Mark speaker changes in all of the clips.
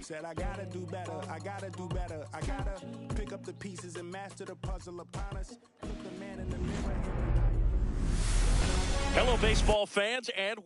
Speaker 1: Said I gotta do better, I gotta do better, I gotta pick up the pieces and master the puzzle upon us. Look the man in the mirror.
Speaker 2: Hello, baseball fans, and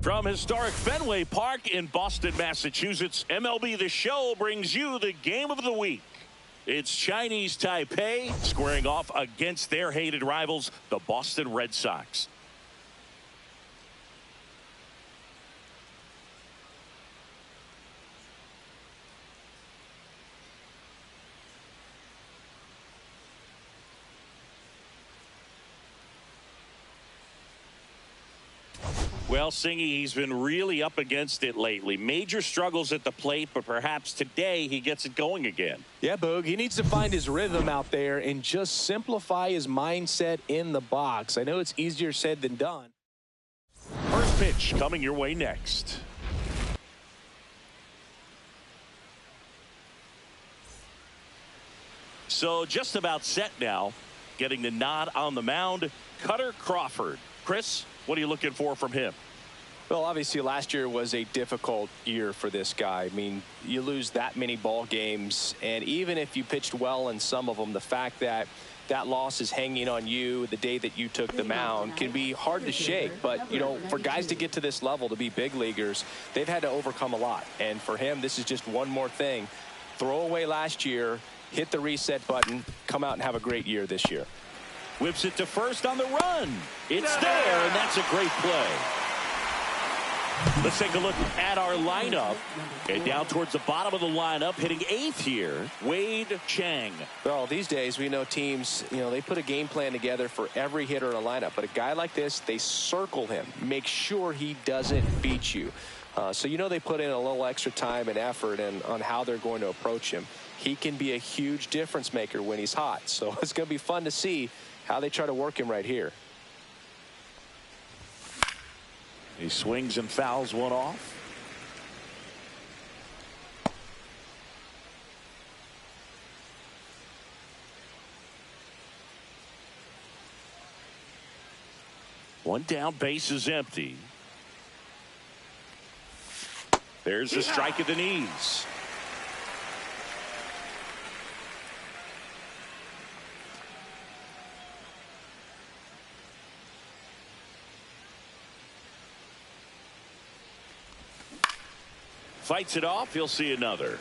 Speaker 2: from historic Fenway Park in Boston, Massachusetts, MLB The Show brings you the game of the week. It's Chinese Taipei squaring off against their hated rivals, the Boston Red Sox. Well, Singy, he's been really up against it lately. Major struggles at the plate, but perhaps today he gets it going again.
Speaker 3: Yeah, Boog, he needs to find his rhythm out there and just simplify his mindset in the box. I know it's easier said than done.
Speaker 2: First pitch coming your way next. So just about set now. Getting the nod on the mound, Cutter Crawford. Chris, what are you looking for from him?
Speaker 3: Well, obviously last year was a difficult year for this guy. I mean, you lose that many ball games, and even if you pitched well in some of them, the fact that that loss is hanging on you the day that you took the mound can be hard to shake. But, you know, for guys to get to this level, to be big leaguers, they've had to overcome a lot. And for him, this is just one more thing. Throw away last year, hit the reset button, come out and have a great year this year.
Speaker 2: Whips it to first on the run. It's there, and that's a great play. Let's take a look at our lineup. And down towards the bottom of the lineup, hitting eighth here, Wade Chang.
Speaker 3: Well, these days we know teams, you know, they put a game plan together for every hitter in a lineup. But a guy like this, they circle him, make sure he doesn't beat you. So, you know, they put in a little extra time and effort on how they're going to approach him. He can be a huge difference maker when he's hot. So it's going to be fun to see how they try to work him right here.
Speaker 2: He swings and fouls one off. One down, base is empty. There's a strike at the knees. Fights it off. He'll see another.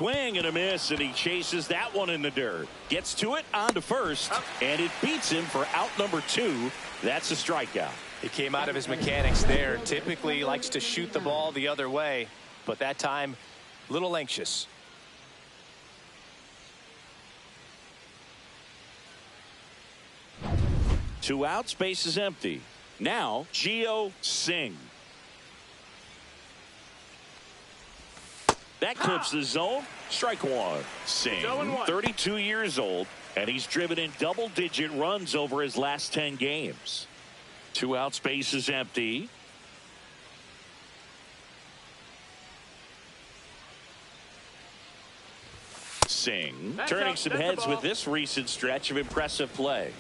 Speaker 2: Swing and a miss, and he chases that one in the dirt. Gets to it, on to first, and it beats him for out number 2. That's a strikeout.
Speaker 3: He came out of his mechanics there. Typically likes to shoot the ball the other way, but that time, a little anxious.
Speaker 2: Two outs, base is empty. Now, Gio Singh. That clips the zone. Strike one. Singh, 32 years old, and he's driven in double-digit runs over his last 10 games. Two outs, base is empty. Singh turning some heads with this recent stretch of impressive play.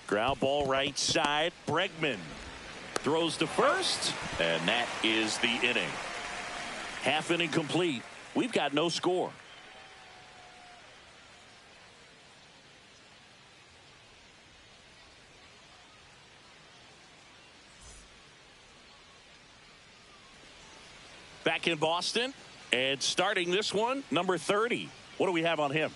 Speaker 2: Ground ball right side. Bregman throws to first, and that is the inning. Half inning complete. We've got no score. Back in Boston, and starting this one, number 30. What do we have on him?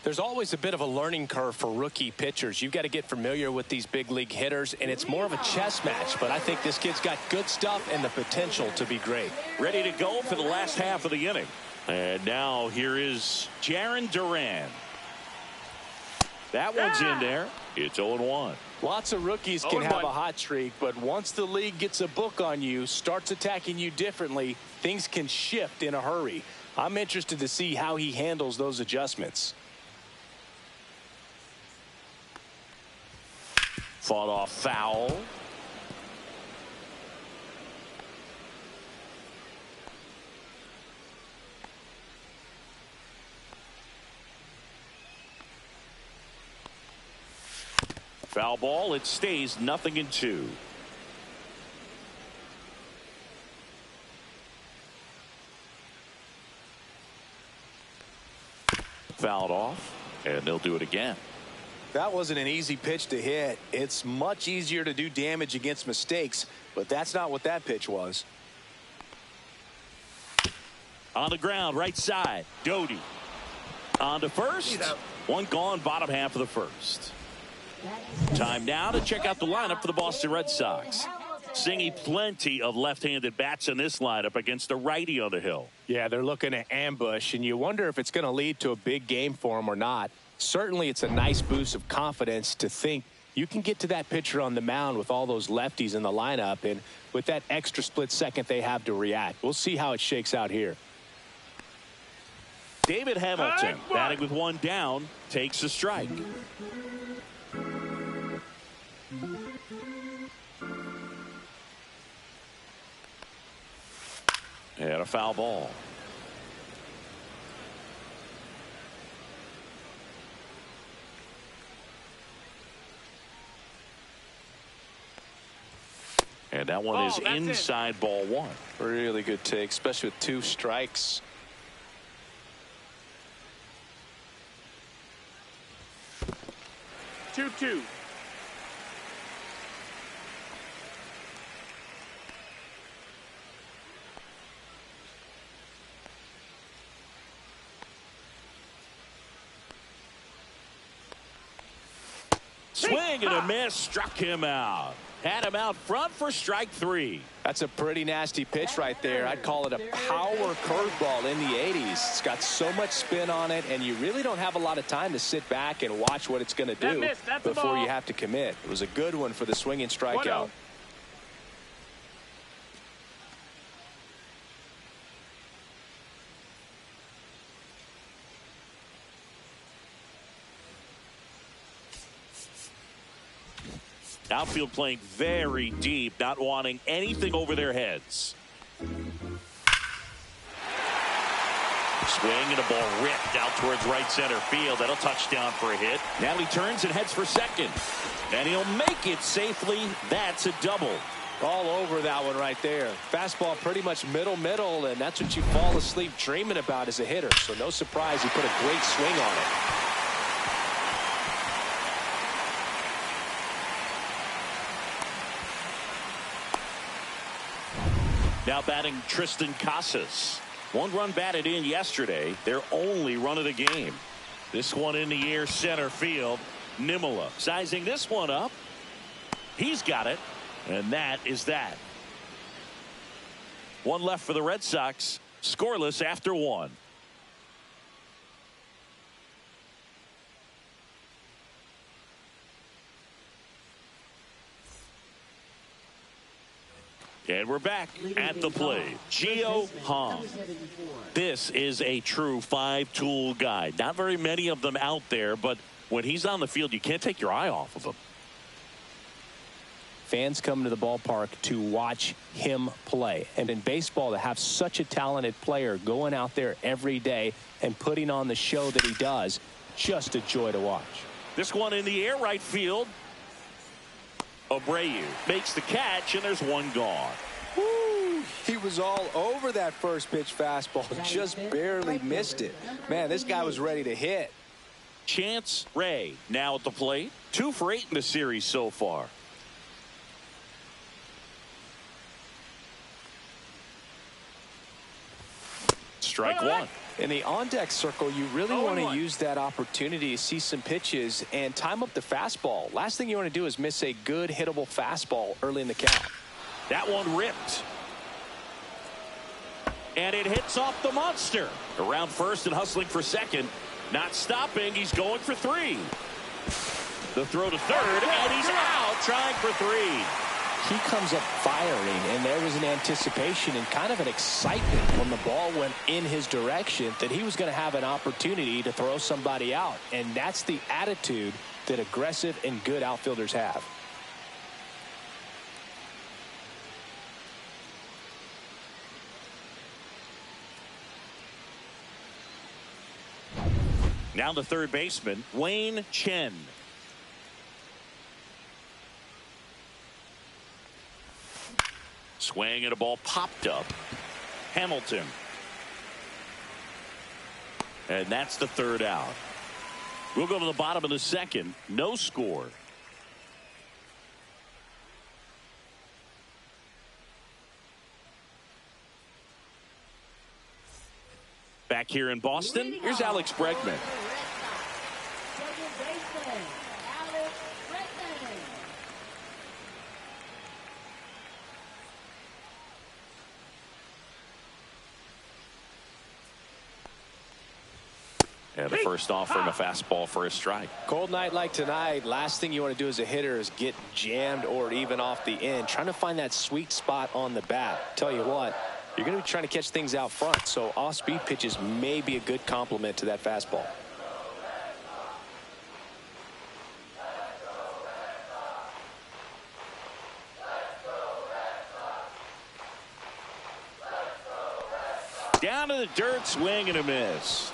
Speaker 3: There's always a bit of a learning curve for rookie pitchers. You've got to get familiar with these big league hitters, and it's more of a chess match. But I think this kid's got good stuff and the potential to be great.
Speaker 2: Ready to go for the last half of the inning. And now here is Jarren Duran. That one's in there. It's 0-1.
Speaker 3: Lots of rookies can have a hot streak, but once the league gets a book on you, starts attacking you differently, things can shift in a hurry. I'm interested to see how he handles those adjustments.
Speaker 2: Fought off foul. Foul ball. It stays 0-2. Fouled off, and they'll do it again.
Speaker 3: That wasn't an easy pitch to hit. It's much easier to do damage against mistakes, but that's not what that pitch was.
Speaker 2: On the ground, right side, Doty. On to first. One gone, bottom half of the first. Time now to check out the lineup for the Boston Red Sox. Singy plenty of left-handed bats in this lineup against the righty on the hill.
Speaker 3: Yeah, they're looking to ambush, and you wonder if it's going to lead to a big game for him or not. Certainly, it's a nice boost of confidence to think you can get to that pitcher on the mound with all those lefties in the lineup, and with that extra split second they have to react. We'll see how it shakes out here.
Speaker 2: David Hamilton, batting with one down, takes a strike. And a foul ball. And that one is inside ball one.
Speaker 3: Really good take, especially with 2 strikes.
Speaker 4: Two.
Speaker 2: Swing and a miss, struck him out. Had him out front for strike 3.
Speaker 3: That's a pretty nasty pitch right there. I'd call it a power curveball in the 80s. It's got so much spin on it, and you really don't have a lot of time to sit back and watch what it's going to do before you have to commit. It was a good one for the swinging strikeout.
Speaker 2: Outfield playing very deep, not wanting anything over their heads. Swing and a ball ripped out towards right center field. That'll touch down for a hit. Now he turns and heads for second. And he'll make it safely. That's a double.
Speaker 3: All over that one right there. Fastball pretty much middle, and that's what you fall asleep dreaming about as a hitter. So no surprise he put a great swing on it.
Speaker 2: Now batting Tristan Casas. 1 run batted in yesterday. Their only run of the game. This one in the air center field. Nimula sizing this one up. He's got it. And that is that. 1 left for the Red Sox. Scoreless after 1. And we're back at the plate. Gio Hong. This is a true 5-tool guy. Not very many of them out there, but when he's on the field, you can't take your eye off of him.
Speaker 3: Fans come to the ballpark to watch him play. And in baseball, to have such a talented player going out there every day and putting on the show that he does, just a joy to watch.
Speaker 2: This one in the air, right field. Abreu makes the catch, and there's 1 gone.
Speaker 3: Woo, he was all over that first pitch fastball, just barely missed it. Man, this guy was ready to hit.
Speaker 2: Chance Ray now at the plate. 2 for 8 in the series so far. Strike 1.
Speaker 3: In the on-deck circle, you really want to use that opportunity to see some pitches and time up the fastball. Last thing you want to do is miss a good hittable fastball early in the count.
Speaker 2: That one ripped. And it hits off the monster. Around first and hustling for second. Not stopping. He's going for 3. The throw to third, and he's out trying for 3.
Speaker 3: He comes up firing, and there was an anticipation and kind of an excitement when the ball went in his direction that he was going to have an opportunity to throw somebody out. And that's the attitude that aggressive and good outfielders have.
Speaker 2: Now the third baseman, Wayne Chen. Swing and a ball popped up. Hamilton. And that's the 3rd out. We'll go to the bottom of the 2nd. No score. Back here in Boston, here's Alex Bregman. And the first offering, a fastball for a strike.
Speaker 3: Cold night like tonight, last thing you want to do as a hitter is get jammed or even off the end. Trying to find that sweet spot on the bat. Tell you what, you're going to be trying to catch things out front, so off-speed pitches may be a good complement to that fastball.
Speaker 2: Down to the dirt, swing and a miss.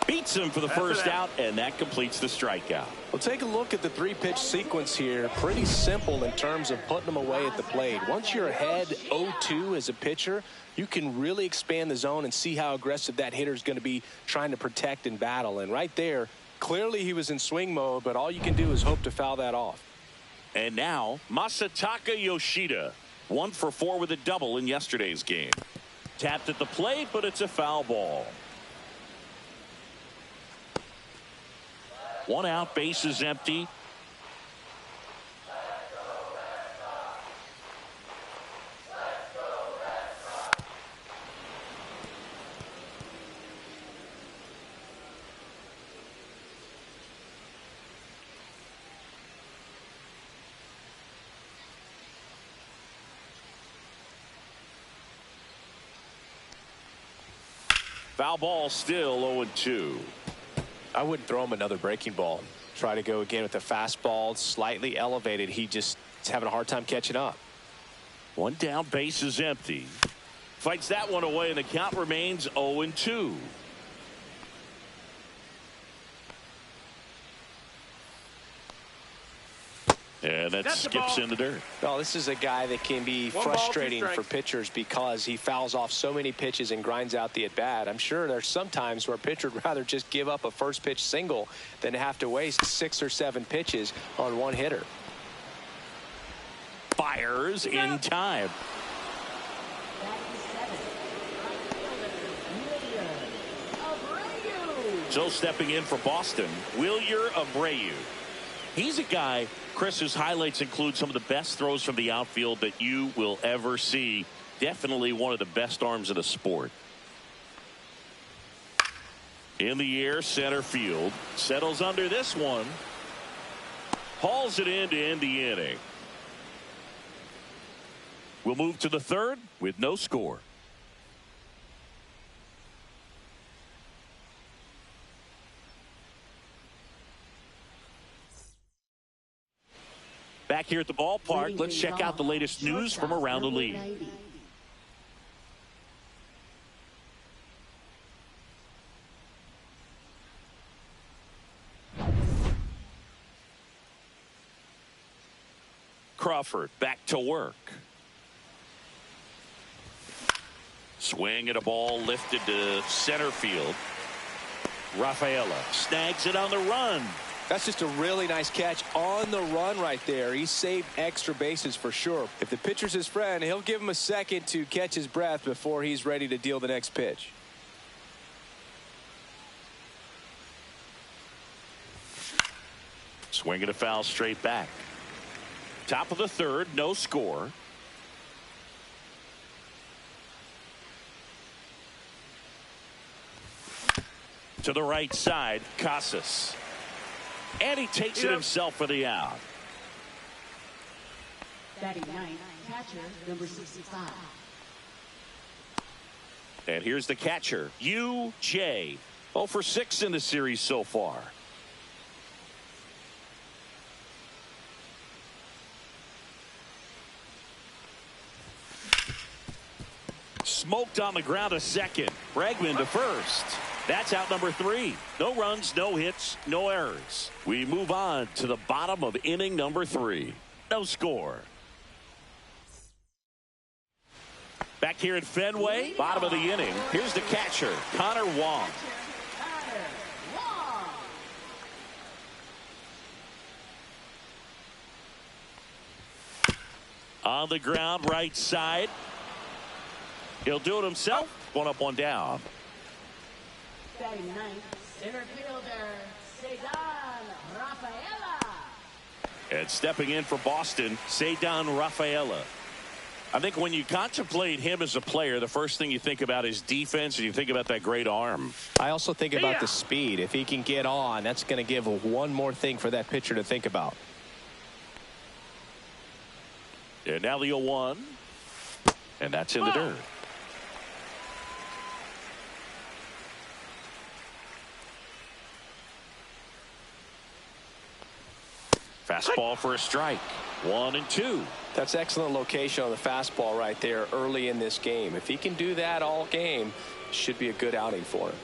Speaker 2: Beats him for the first out, and that completes the strikeout.
Speaker 3: Well, take a look at the 3-pitch sequence here. Pretty simple in terms of putting them away at the plate. Once you're ahead 0-2 as a pitcher, you can really expand the zone and see how aggressive that hitter is going to be trying to protect and battle. And right there, clearly he was in swing mode, but all you can do is hope to foul that off.
Speaker 2: And now, Masataka Yoshida, 1 for 4 with a double in yesterday's game. Tapped at the plate, but it's a foul ball. 1 out, bases empty. Foul ball, still 0-2.
Speaker 3: I wouldn't throw him another breaking ball. Try to go again with the fastball, slightly elevated. He just is having a hard time catching up.
Speaker 2: 1 down, bases empty. Fights that one away, and the count remains 0-2. And that skips in the dirt.
Speaker 3: Well, this is a guy that can be frustrating for pitchers because he fouls off so many pitches and grinds out the at-bat. I'm sure there's some times where a pitcher would rather just give up a first pitch single than have to waste 6 or 7 pitches on one hitter.
Speaker 2: Fires in time. So stepping in for Boston, Wilyer Abreu. He's a guy, Chris, whose highlights include some of the best throws from the outfield that you will ever see. Definitely one of the best arms of the sport. In the air, center field. Settles under this one. Hauls it in to end the inning. We'll move to the third with no score. Back here at the ballpark, let's check out the latest news from around the league. Crawford back to work. Swing at a ball lifted to center field. Rafaela snags it on the run.
Speaker 3: That's just a really nice catch on the run right there. He saved extra bases for sure. If the pitcher's his friend, he'll give him a second to catch his breath before he's ready to deal the next pitch.
Speaker 2: Swing and a foul straight back. Top of the third, no score. To the right side, Casas. And he takes it himself for the out.
Speaker 4: Batting ninth, catcher, number 65.
Speaker 2: And here's the catcher, U.J. 0 for 6 in the series so far. Smoked on the ground to second. Bregman to first. That's out number 3. No runs, no hits, no errors. We move on to the bottom of inning number 3. No score. Back here at Fenway, bottom of the inning. Here's the catcher, Connor Wong. On the ground, right side. He'll do it himself. One up, one down.
Speaker 4: Batting ninth, center fielder, Cedar Rafaela.
Speaker 2: And stepping in for Boston, Cedar Rafaela. I think when you contemplate him as a player, the first thing you think about is defense, and you think about that great arm.
Speaker 3: I also think about the speed. If he can get on, that's going to give one more thing for that pitcher to think about.
Speaker 2: And now the 0-1. And that's in the dirt. Fastball for a strike. 1-2.
Speaker 3: That's excellent location on the fastball right there early in this game. If he can do that all game, it should be a good outing for him.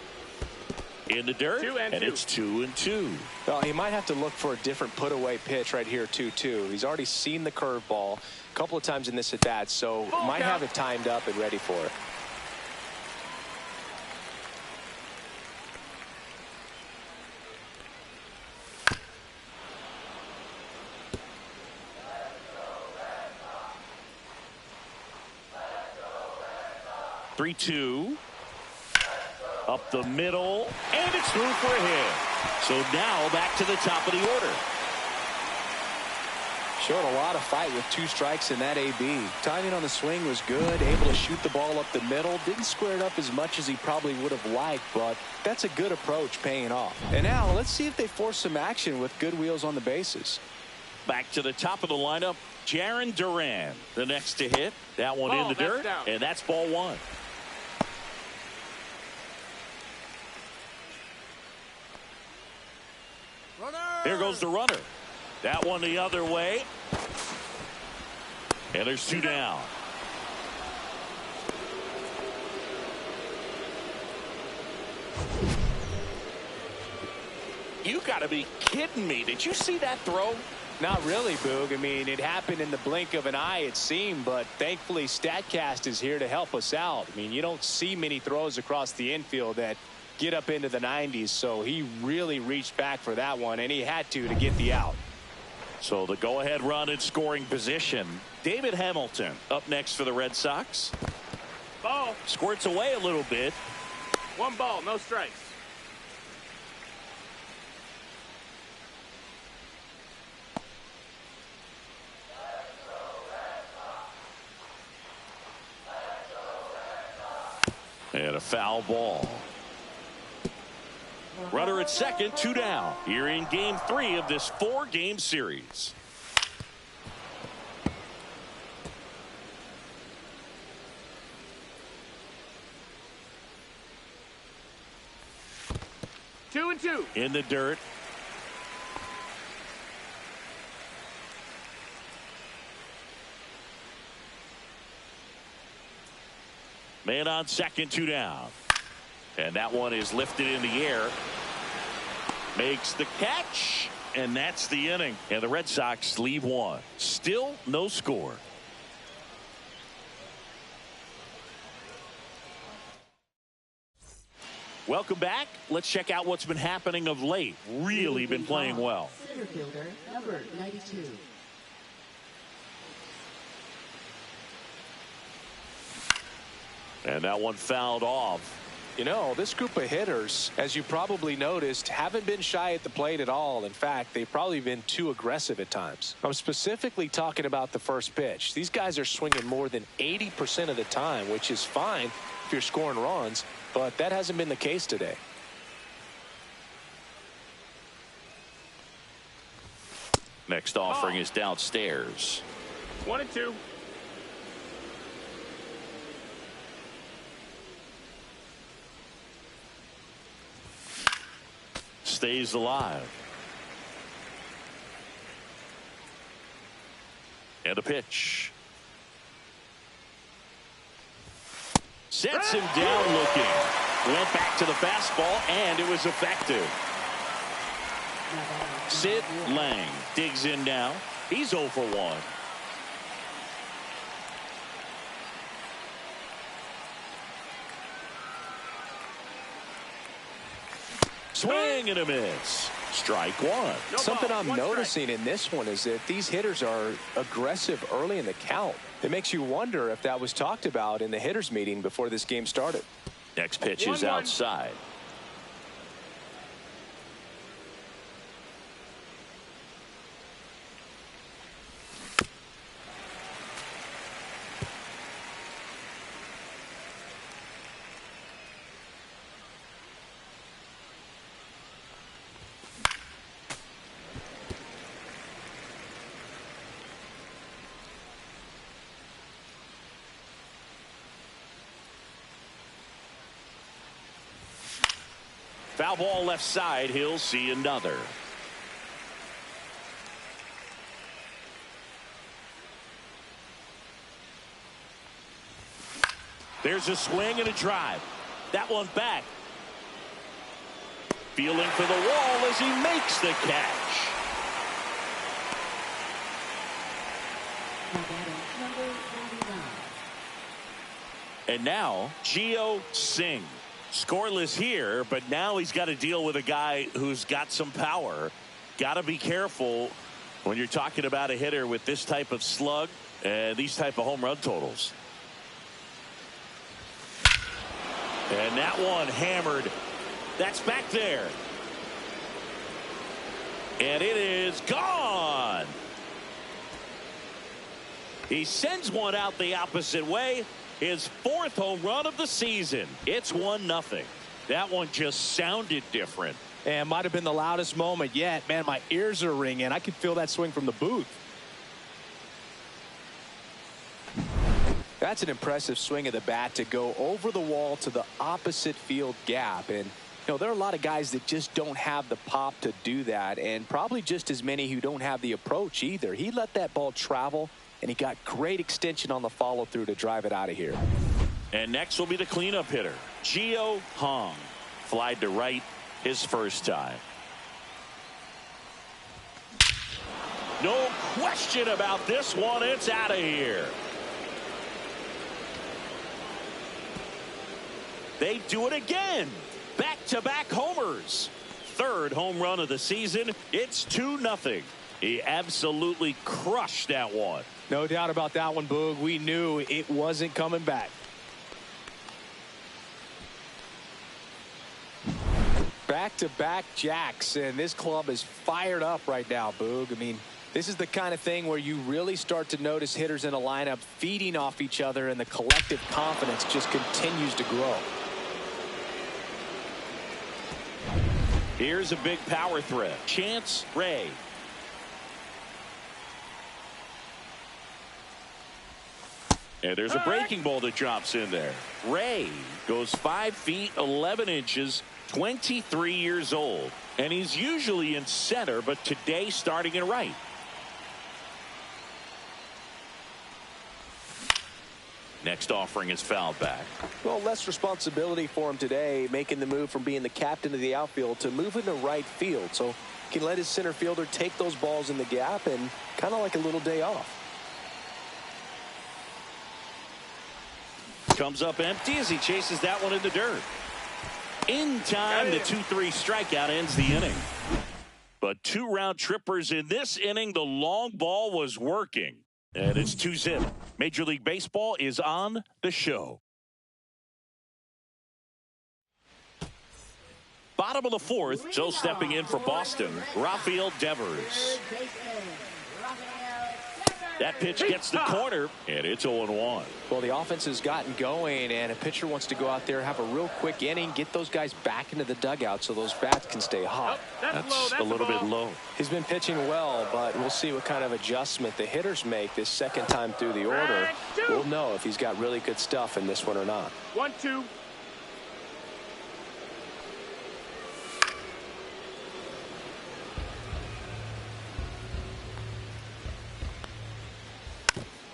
Speaker 2: In the dirt, and it's 2-2.
Speaker 3: Well, he might have to look for a different put-away pitch right here, 2-2. He's already seen the curveball a couple of times in this at-bat, so might have it timed up and ready for it.
Speaker 2: Three-two. Up the middle, and it's through for a hit. So now back to the top of the order.
Speaker 3: Showed a lot of fight with 2 strikes in that AB. Timing on the swing was good, able to shoot the ball up the middle. Didn't square it up as much as he probably would have liked, but that's a good approach paying off. And now let's see if they force some action with good wheels on the bases.
Speaker 2: Back to the top of the lineup, Jarren Duran, the next to hit. That one in the dirt, and that's ball 1. Here goes the runner. That one the other way. And there's 2 down. You got to be kidding me. Did you see that throw?
Speaker 3: Not really, Boog. I mean, it happened in the blink of an eye, it seemed, but thankfully StatCast is here to help us out. I mean, you don't see many throws across the infield that get up into the 90s, so he really reached back for that one, and he had to get the out.
Speaker 2: So the go-ahead run in scoring position. David Hamilton up next for the Red Sox.
Speaker 5: Ball.
Speaker 2: Squirts away a little bit.
Speaker 5: 1 ball, no strikes.
Speaker 2: And a foul ball. Runner at second, 2 down. Here in game 3 of this 4-game series.
Speaker 5: Two and two.
Speaker 2: In the dirt. Man on second, 2 down. And that one is lifted in the air. Makes the catch. And that's the inning. And the Red Sox leave one. Still no score. Welcome back. Let's check out what's been happening of late. Really been playing well.
Speaker 4: Center fielder, number 92.
Speaker 2: And that one fouled off.
Speaker 3: You know, this group of hitters, as you probably noticed, haven't been shy at the plate at all. In fact, they've probably been too aggressive at times. I'm specifically talking about the first pitch. These guys are swinging more than 80% of the time, which is fine if you're scoring runs, but that hasn't been the case today.
Speaker 2: Next offering is downstairs.
Speaker 5: 1 and 2.
Speaker 2: Stays alive. And a pitch. Sets him down looking. Went back to the fastball, and it was effective. Sid Lang digs in now. He's 0 for 1. Swing and a miss. Strike one.
Speaker 3: Something I'm noticing in this one is that these hitters are aggressive early in the count. It makes you wonder if that was talked about in the hitters meeting before this game started.
Speaker 2: Next pitch is outside. Foul ball left side. He'll see another. There's a swing and a drive. That one back. Feeling for the wall as he makes the catch.
Speaker 4: Number 99.
Speaker 2: And now Gio Singh. Scoreless here, but now he's got to deal with a guy who's got some power. Got to be careful when you're talking about a hitter with this type of slug and these type of home run totals. And that one hammered. That's back there. And it is gone. He sends one out the opposite way. His 4th home run of the season. It's 1-0. That one just sounded different.
Speaker 3: And might have been the loudest moment yet. Man, my ears are ringing. I could feel that swing from the booth. That's an impressive swing of the bat to go over the wall to the opposite field gap. And, you know, there are a lot of guys that just don't have the pop to do that. And probably just as many who don't have the approach either. He let that ball travel. And he got great extension on the follow through to drive it out of here.
Speaker 2: And next will be the cleanup hitter, Gio Hong. Flied to right his first time. No question about this one. It's out of here. They do it again. Back-to-back homers. 3rd home run of the season. It's 2-0. He absolutely crushed that one.
Speaker 3: No doubt about that one, Boog. We knew it wasn't coming back. Back-to-back jacks, and this club is fired up right now, Boog. I mean, this is the kind of thing where you really start to notice hitters in a lineup feeding off each other, and the collective confidence just continues to grow.
Speaker 2: Here's a big power threat. Chance Ray. And there's a breaking ball that drops in there. Ray goes 5 feet 11 inches, 23 years old. And he's usually in center, but today starting in right. Next offering is fouled back.
Speaker 3: Well, less responsibility for him today, making the move from being the captain of the outfield to moving to right field. So he can let his center fielder take those balls in the gap and kind of like a little day off.
Speaker 2: Comes up empty as he chases that one in the dirt. In time, the 2-3 strikeout ends the inning. But 2 round trippers in this inning. The long ball was working. And it's 2-zip. Major League Baseball is on the show. Bottom of the 4th, so stepping in for Boston, Rafael Devers. That pitch gets the corner, and it's 0-1.
Speaker 3: Well, the offense has gotten going, and a pitcher wants to go out there, have a real quick inning, get those guys back into the dugout so those bats can stay hot.
Speaker 2: That's a little bit low.
Speaker 3: He's been pitching well, but we'll see what kind of adjustment the hitters make this second time through the order. We'll know if he's got really good stuff in this one or not.
Speaker 5: 1-2.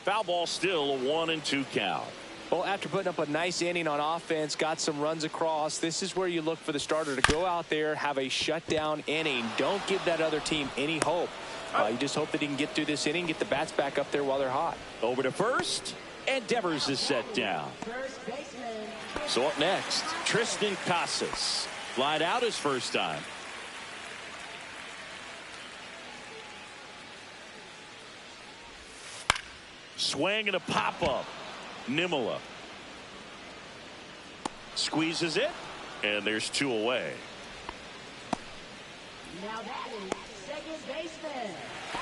Speaker 2: Foul ball, still a 1-2 count.
Speaker 3: Well, after putting up a nice inning on offense, got some runs across, this is where you look for the starter to go out there, have a shutdown inning. Don't give that other team any hope. You just hope that he can get through this inning, get the bats back up there while they're hot.
Speaker 2: Over to first, and Devers is set down. So up next, Tristan Casas. Flied out his first time. Swing and a pop-up. Nimula squeezes it, and there's 2 away.
Speaker 4: Now that is second baseman.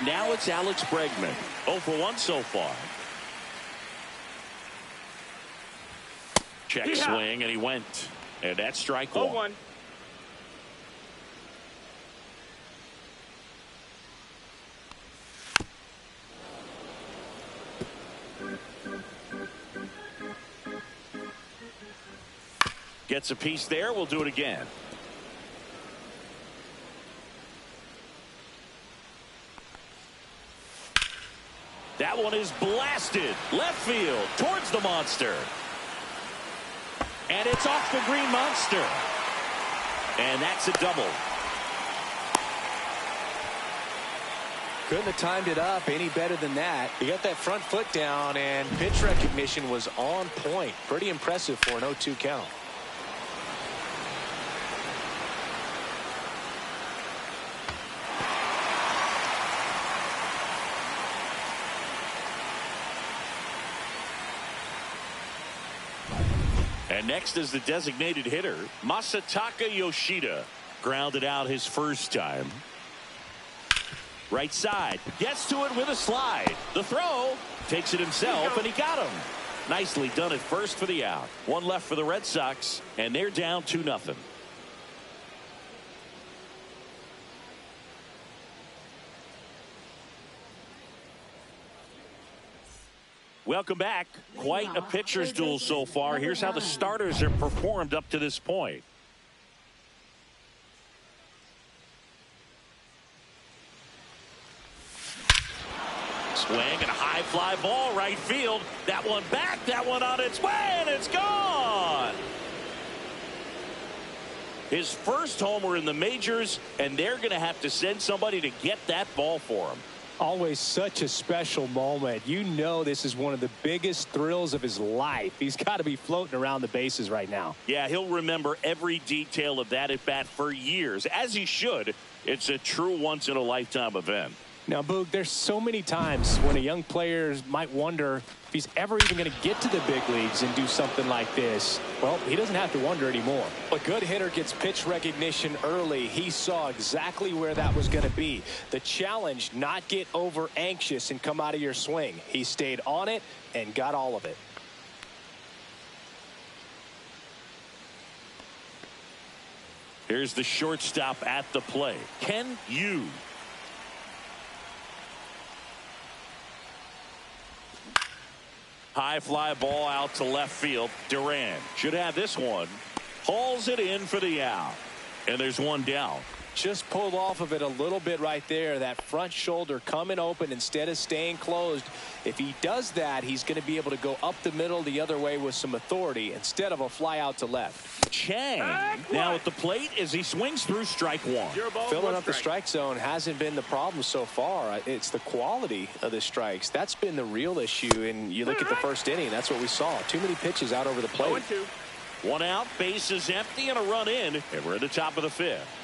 Speaker 2: Now it's Alex Bregman. 0 for 1 so far. Check swing, and he went. And that's strike 1.
Speaker 5: 0-1.
Speaker 2: Gets a piece there. We'll do it again. That one is blasted left field towards the monster. And it's off the green monster. And that's a double.
Speaker 3: Couldn't have timed it up any better than that. He got that front foot down, and pitch recognition was on point. Pretty impressive for an 0-2 count.
Speaker 2: And next is the designated hitter, Masataka Yoshida. Grounded out his first time. Right side, gets to it with a slide. The throw, takes it himself, and he got him. Nicely done at first for the out. 1 left for the Red Sox, and they're down 2-0. Welcome back. Quite a pitcher's duel so far. Here's how the starters have performed up to this point. Swing and a high fly ball right field. That one back, that one on its way, and it's gone. His first homer in the majors, and they're going to have to send somebody to get that ball for him.
Speaker 3: Always such a special moment. You know this is one of the biggest thrills of his life. He's got to be floating around the bases right now.
Speaker 2: Yeah, he'll remember every detail of that at bat for years, as he should. It's a true once-in-a-lifetime event.
Speaker 3: Now, Boog, there's so many times when a young player might wonder if he's ever even going to get to the big leagues and do something like this. Well, he doesn't have to wonder anymore. A good hitter gets pitch recognition early. He saw exactly where that was going to be. The challenge, not get over anxious and come out of your swing. He stayed on it and got all of it.
Speaker 2: Here's the shortstop at the plate, Ken Yu. High fly ball out to left field. Duran should have this one. Hauls it in for the out. And there's one down.
Speaker 3: Just pulled off of it a little bit right there. That front shoulder coming open instead of staying closed. If he does that, he's going to be able to go up the middle the other way with some authority instead of a fly out to left.
Speaker 2: Chang now at the plate as he swings through strike one.
Speaker 3: Filling up the strike zone hasn't been the problem so far. It's the quality of the strikes. That's been the real issue. And you look at the first inning, that's what we saw. Too many pitches out over the plate.
Speaker 5: 0-2.
Speaker 2: One out, base is empty, and a run in, and we're at the top of the fifth.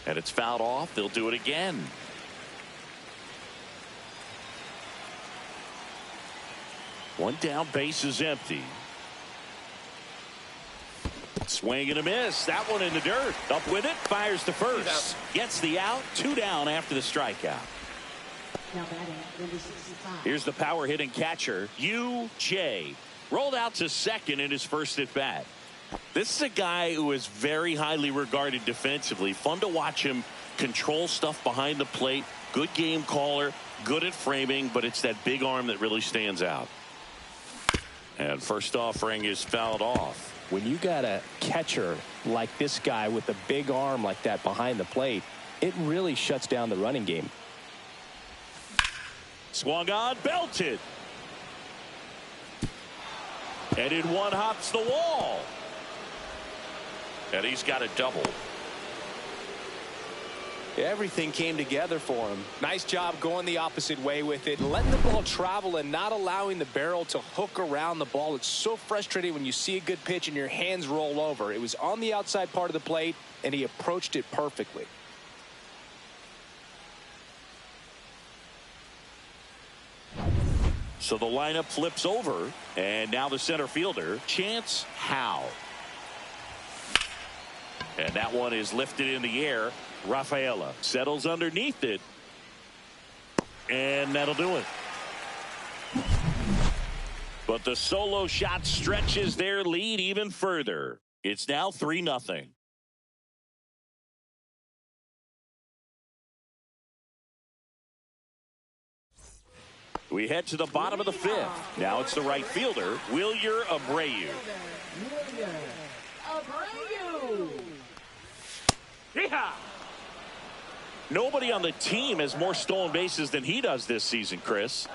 Speaker 2: And it's fouled off. They'll do it again. One down, base is empty. Swing and a miss. That one in the dirt. Up with it. Fires to first. Gets the out. 2 down after the strikeout. Here's the power hitting catcher, U.J. Rolled out to second in his first at bat. This is a guy who is very highly regarded defensively. Fun to watch him control stuff behind the plate. Good game caller. Good at framing. But it's that big arm that really stands out. And first offering is fouled off.
Speaker 3: When you got a catcher like this guy with a big arm like that behind the plate, it really shuts down the running game.
Speaker 2: Swung on, belted. And in one hops the wall. And he's got a double.
Speaker 3: Everything came together for him. Nice job going the opposite way with it, letting the ball travel and not allowing the barrel to hook around the ball. It's so frustrating when you see a good pitch and your hands roll over. It was on the outside part of the plate, and he approached it perfectly.
Speaker 2: So the lineup flips over, and now the center fielder, Chance Howe. And that one is lifted in the air. Rafaela settles underneath it. And that'll do it. But the solo shot stretches their lead even further. It's now 3-0. We head to the bottom of the fifth. Now it's the right fielder, Wilyer Abreu.
Speaker 5: Yeehaw!
Speaker 2: Nobody on the team has more stolen bases than he does this season, Chris.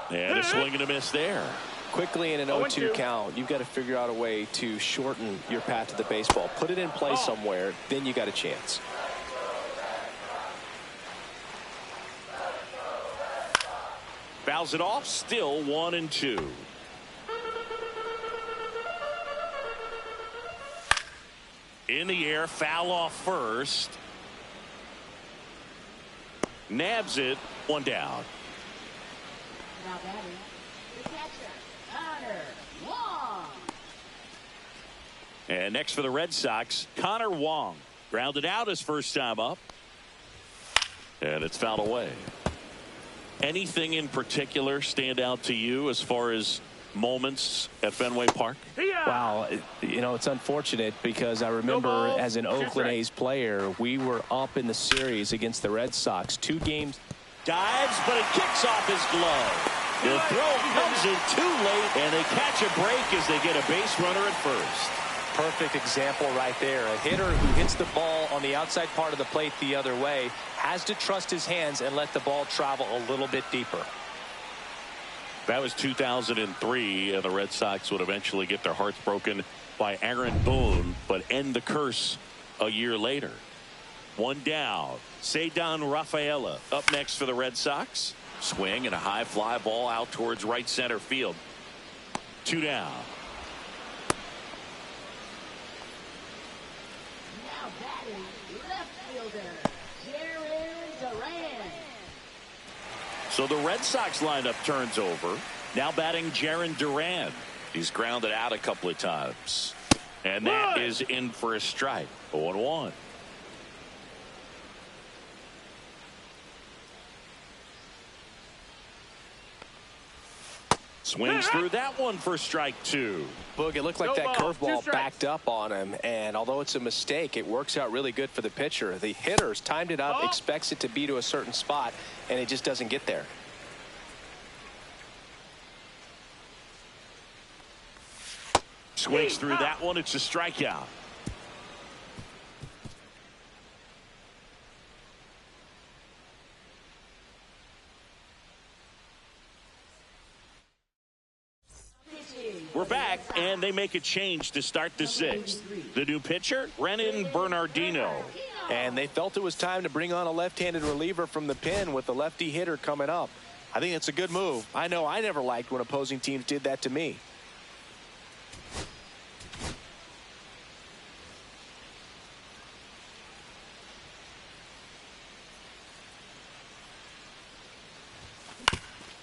Speaker 2: And a swing and a miss there.
Speaker 3: Quickly in an 0-2 count, you've got to figure out a way to shorten your path to the baseball. Put it in play somewhere, then you got a chance.
Speaker 2: Fouls it off, still 1-2. In the air, foul off first. Nabs it, 1 down.
Speaker 4: Now batting, the catcher, Connor Wong.
Speaker 2: And next for the Red Sox, Connor Wong. Grounded out his first time up. And it's fouled away. Anything in particular stand out to you as far as moments at Fenway Park?
Speaker 3: Wow, you know, it's unfortunate because I remember as an Oakland A's player, we were up in the series against the Red Sox. 2 games.
Speaker 2: Dives, but it kicks off his glove. The throw comes in too late, and they catch a break as they get a base runner at first.
Speaker 3: Perfect example right there. A hitter who hits the ball on the outside part of the plate the other way has to trust his hands and let the ball travel a little bit deeper.
Speaker 2: That was 2003, and the Red Sox would eventually get their hearts broken by Aaron Boone, but end the curse a year later. 1 down. Ceddanne Rafaela up next for the Red Sox. Swing and a high fly ball out towards right center field. 2 down.
Speaker 4: Now batting, left fielder, Jaron Duran.
Speaker 2: So the Red Sox lineup turns over. Now batting Jaron Duran. He's grounded out a couple of times. And that is in for a strike. 0-1. Swings through that one for strike 2.
Speaker 3: Boog, it looked like that curveball backed up on him, and although it's a mistake, it works out really good for the pitcher. The hitter's timed it up, expects it to be to a certain spot, and it just doesn't get there.
Speaker 2: Swings through that one. It's a strikeout. We're back, and they make a change to start the 6th. The new pitcher, Renan Bernardino.
Speaker 3: And they felt it was time to bring on a left-handed reliever from the pen with the lefty hitter coming up. I think it's a good move. I know I never liked when opposing teams did that to me.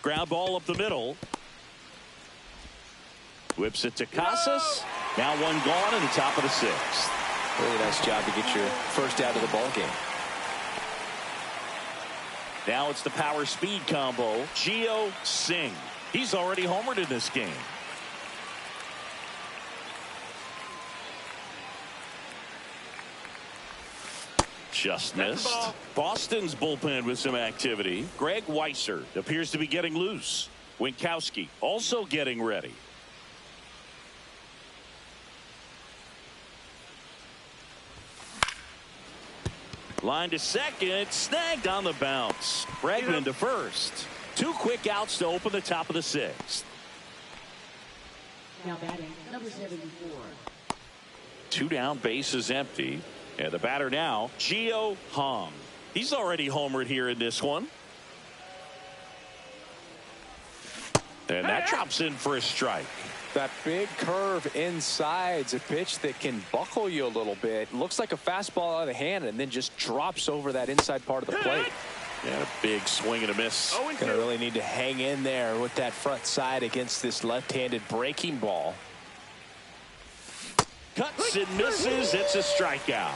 Speaker 2: Ground ball up the middle. Whips it to Casas. Now one gone in the top of the 6th.
Speaker 3: Really nice job to get your first out of the ball game.
Speaker 2: Now it's the power speed combo. Gio Singh. He's already homered in this game. Just missed. Boston's bullpen with some activity. Greg Weiser appears to be getting loose. Winkowski also getting ready. Line to second, snagged on the bounce. Bregman to first. 2 quick outs to open the top of the 6th.
Speaker 4: Now batting, number 74.
Speaker 2: 2 down, bases empty. And the batter now, Gio Hong. He's already homered here in this one. And that drops in for a strike.
Speaker 3: That big curve inside's a pitch that can buckle you a little bit. Looks like a fastball out of the hand and then just drops over that inside part of the plate.
Speaker 2: And a big swing and a miss.
Speaker 3: Gonna really need to hang in there with that front side against this left-handed breaking ball.
Speaker 2: Cuts and misses. It's a strikeout.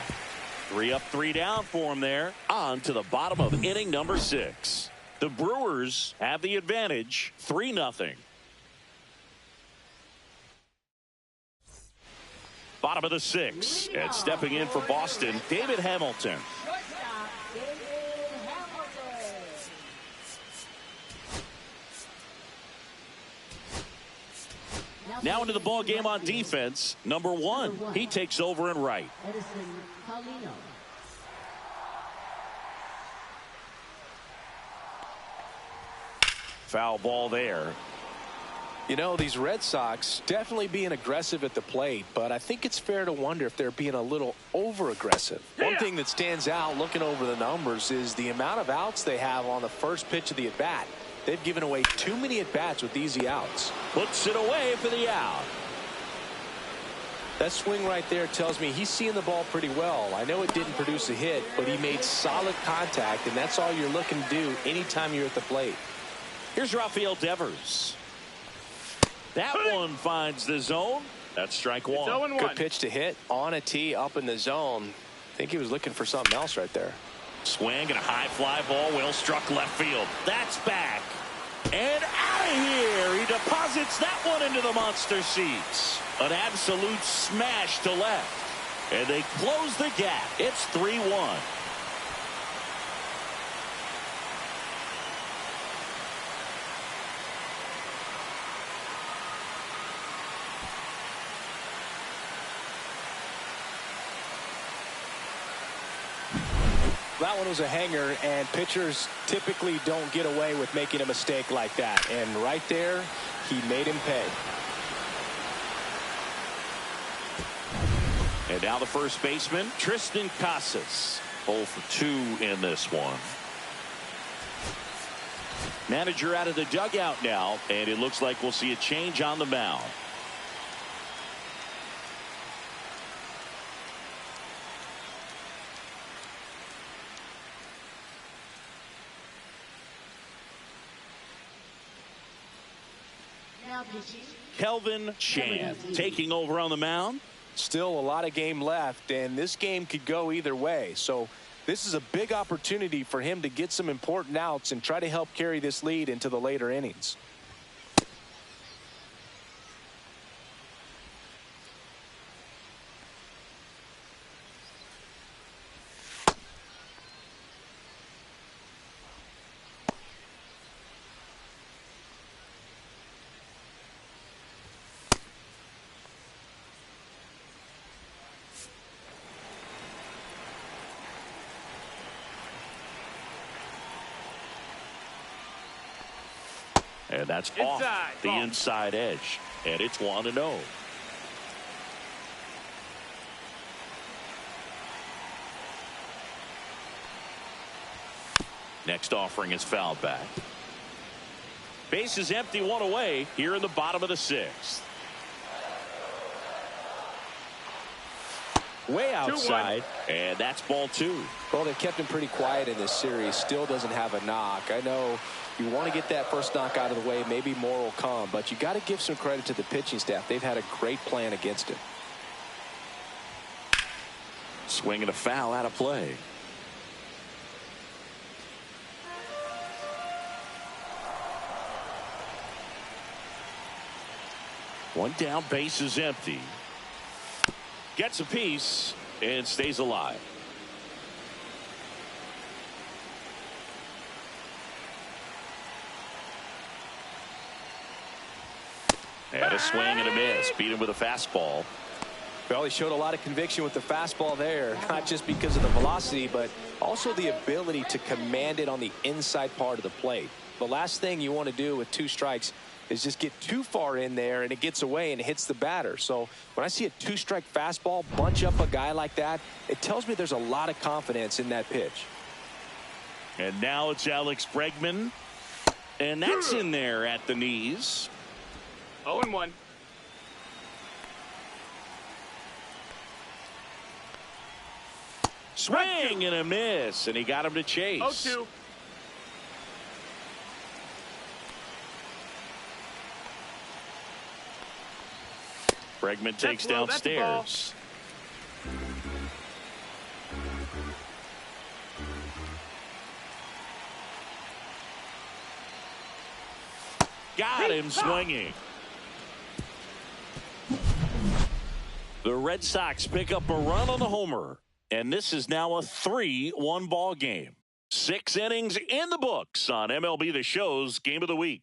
Speaker 2: 3 up, 3 down for him there. On to the bottom of inning number 6. The Brewers have the advantage, 3-0. Bottom of the 6th, and stepping in for Boston, David Hamilton. Now into the ball game on defense, number 1. He takes over in right. Foul ball there.
Speaker 3: You know, these Red Sox definitely being aggressive at the plate, but I think it's fair to wonder if they're being a little over-aggressive. One thing that stands out looking over the numbers is the amount of outs they have on the first pitch of the at-bat. They've given away too many at-bats with easy outs.
Speaker 2: Puts it away for the out.
Speaker 3: That swing right there tells me he's seeing the ball pretty well. I know it didn't produce a hit, but he made solid contact, and that's all you're looking to do anytime you're at the plate.
Speaker 2: Here's Rafael Devers. That one finds the zone. That's strike 1.
Speaker 3: Good pitch to hit on a tee up in the zone. I think he was looking for something else right there.
Speaker 2: Swing and a high fly ball, well struck left field. That's back. And out of here. He deposits that one into the monster seats. An absolute smash to left. And they close the gap. It's 3-1.
Speaker 3: That one was a hanger, and pitchers typically don't get away with making a mistake like that. And right there, he made him pay.
Speaker 2: And now the first baseman, Tristan Casas. 0 for 2 in this one. Manager out of the dugout now, and it looks like we'll see a change on the mound. Kelvin Chan taking over on the mound.
Speaker 3: Still a lot of game left, and this game could go either way. So this is a big opportunity for him to get some important outs and try to help carry this lead into the later innings.
Speaker 2: And that's
Speaker 5: Inside.
Speaker 2: off the inside edge. And it's 1-0. Next offering is fouled back. Base is empty, one away here in the bottom of the sixth. Way outside, and that's ball 2.
Speaker 3: Well, they've kept him pretty quiet in this series. Still doesn't have a knock. I know you want to get that first knock out of the way. Maybe more will come, but you got to give some credit to the pitching staff. They've had a great plan against him.
Speaker 2: Swing and a foul out of play. One down, base is empty. Gets a piece and stays alive. And a swing and a miss. Beat him with a fastball.
Speaker 3: Well, he showed a lot of conviction with the fastball there, not just because of the velocity, but also the ability to command it on the inside part of the plate. The last thing you want to do with 2 strikes is just get too far in there and it gets away and it hits the batter. So when I see a 2-strike fastball bunch up a guy like that, it tells me there's a lot of confidence in that pitch.
Speaker 2: And now it's Alex Bregman. And that's in there at the knees.
Speaker 5: 0-1.
Speaker 2: Swing and a miss, and he got him to chase.
Speaker 5: 0-2.
Speaker 2: Bregman takes
Speaker 5: That's low,
Speaker 2: downstairs. Got him swinging. The Red Sox pick up a run on the homer, and this is now a 3-1 ball game. 6 innings in the books on MLB The Show's Game of the Week.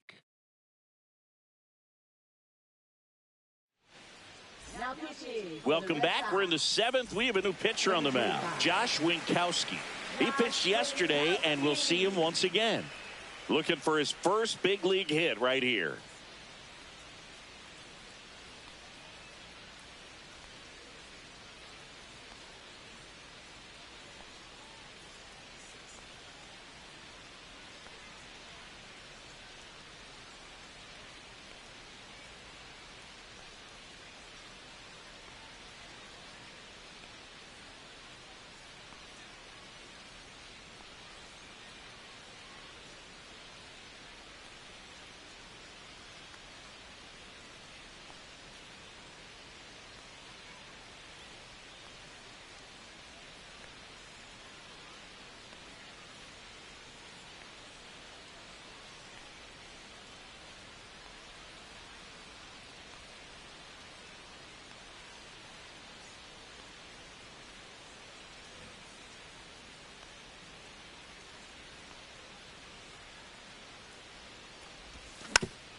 Speaker 2: Welcome back. We're in the 7th. We have a new pitcher on the mound, Josh Winkowski. He pitched yesterday, and we'll see him once again. Looking for his first big league hit right here.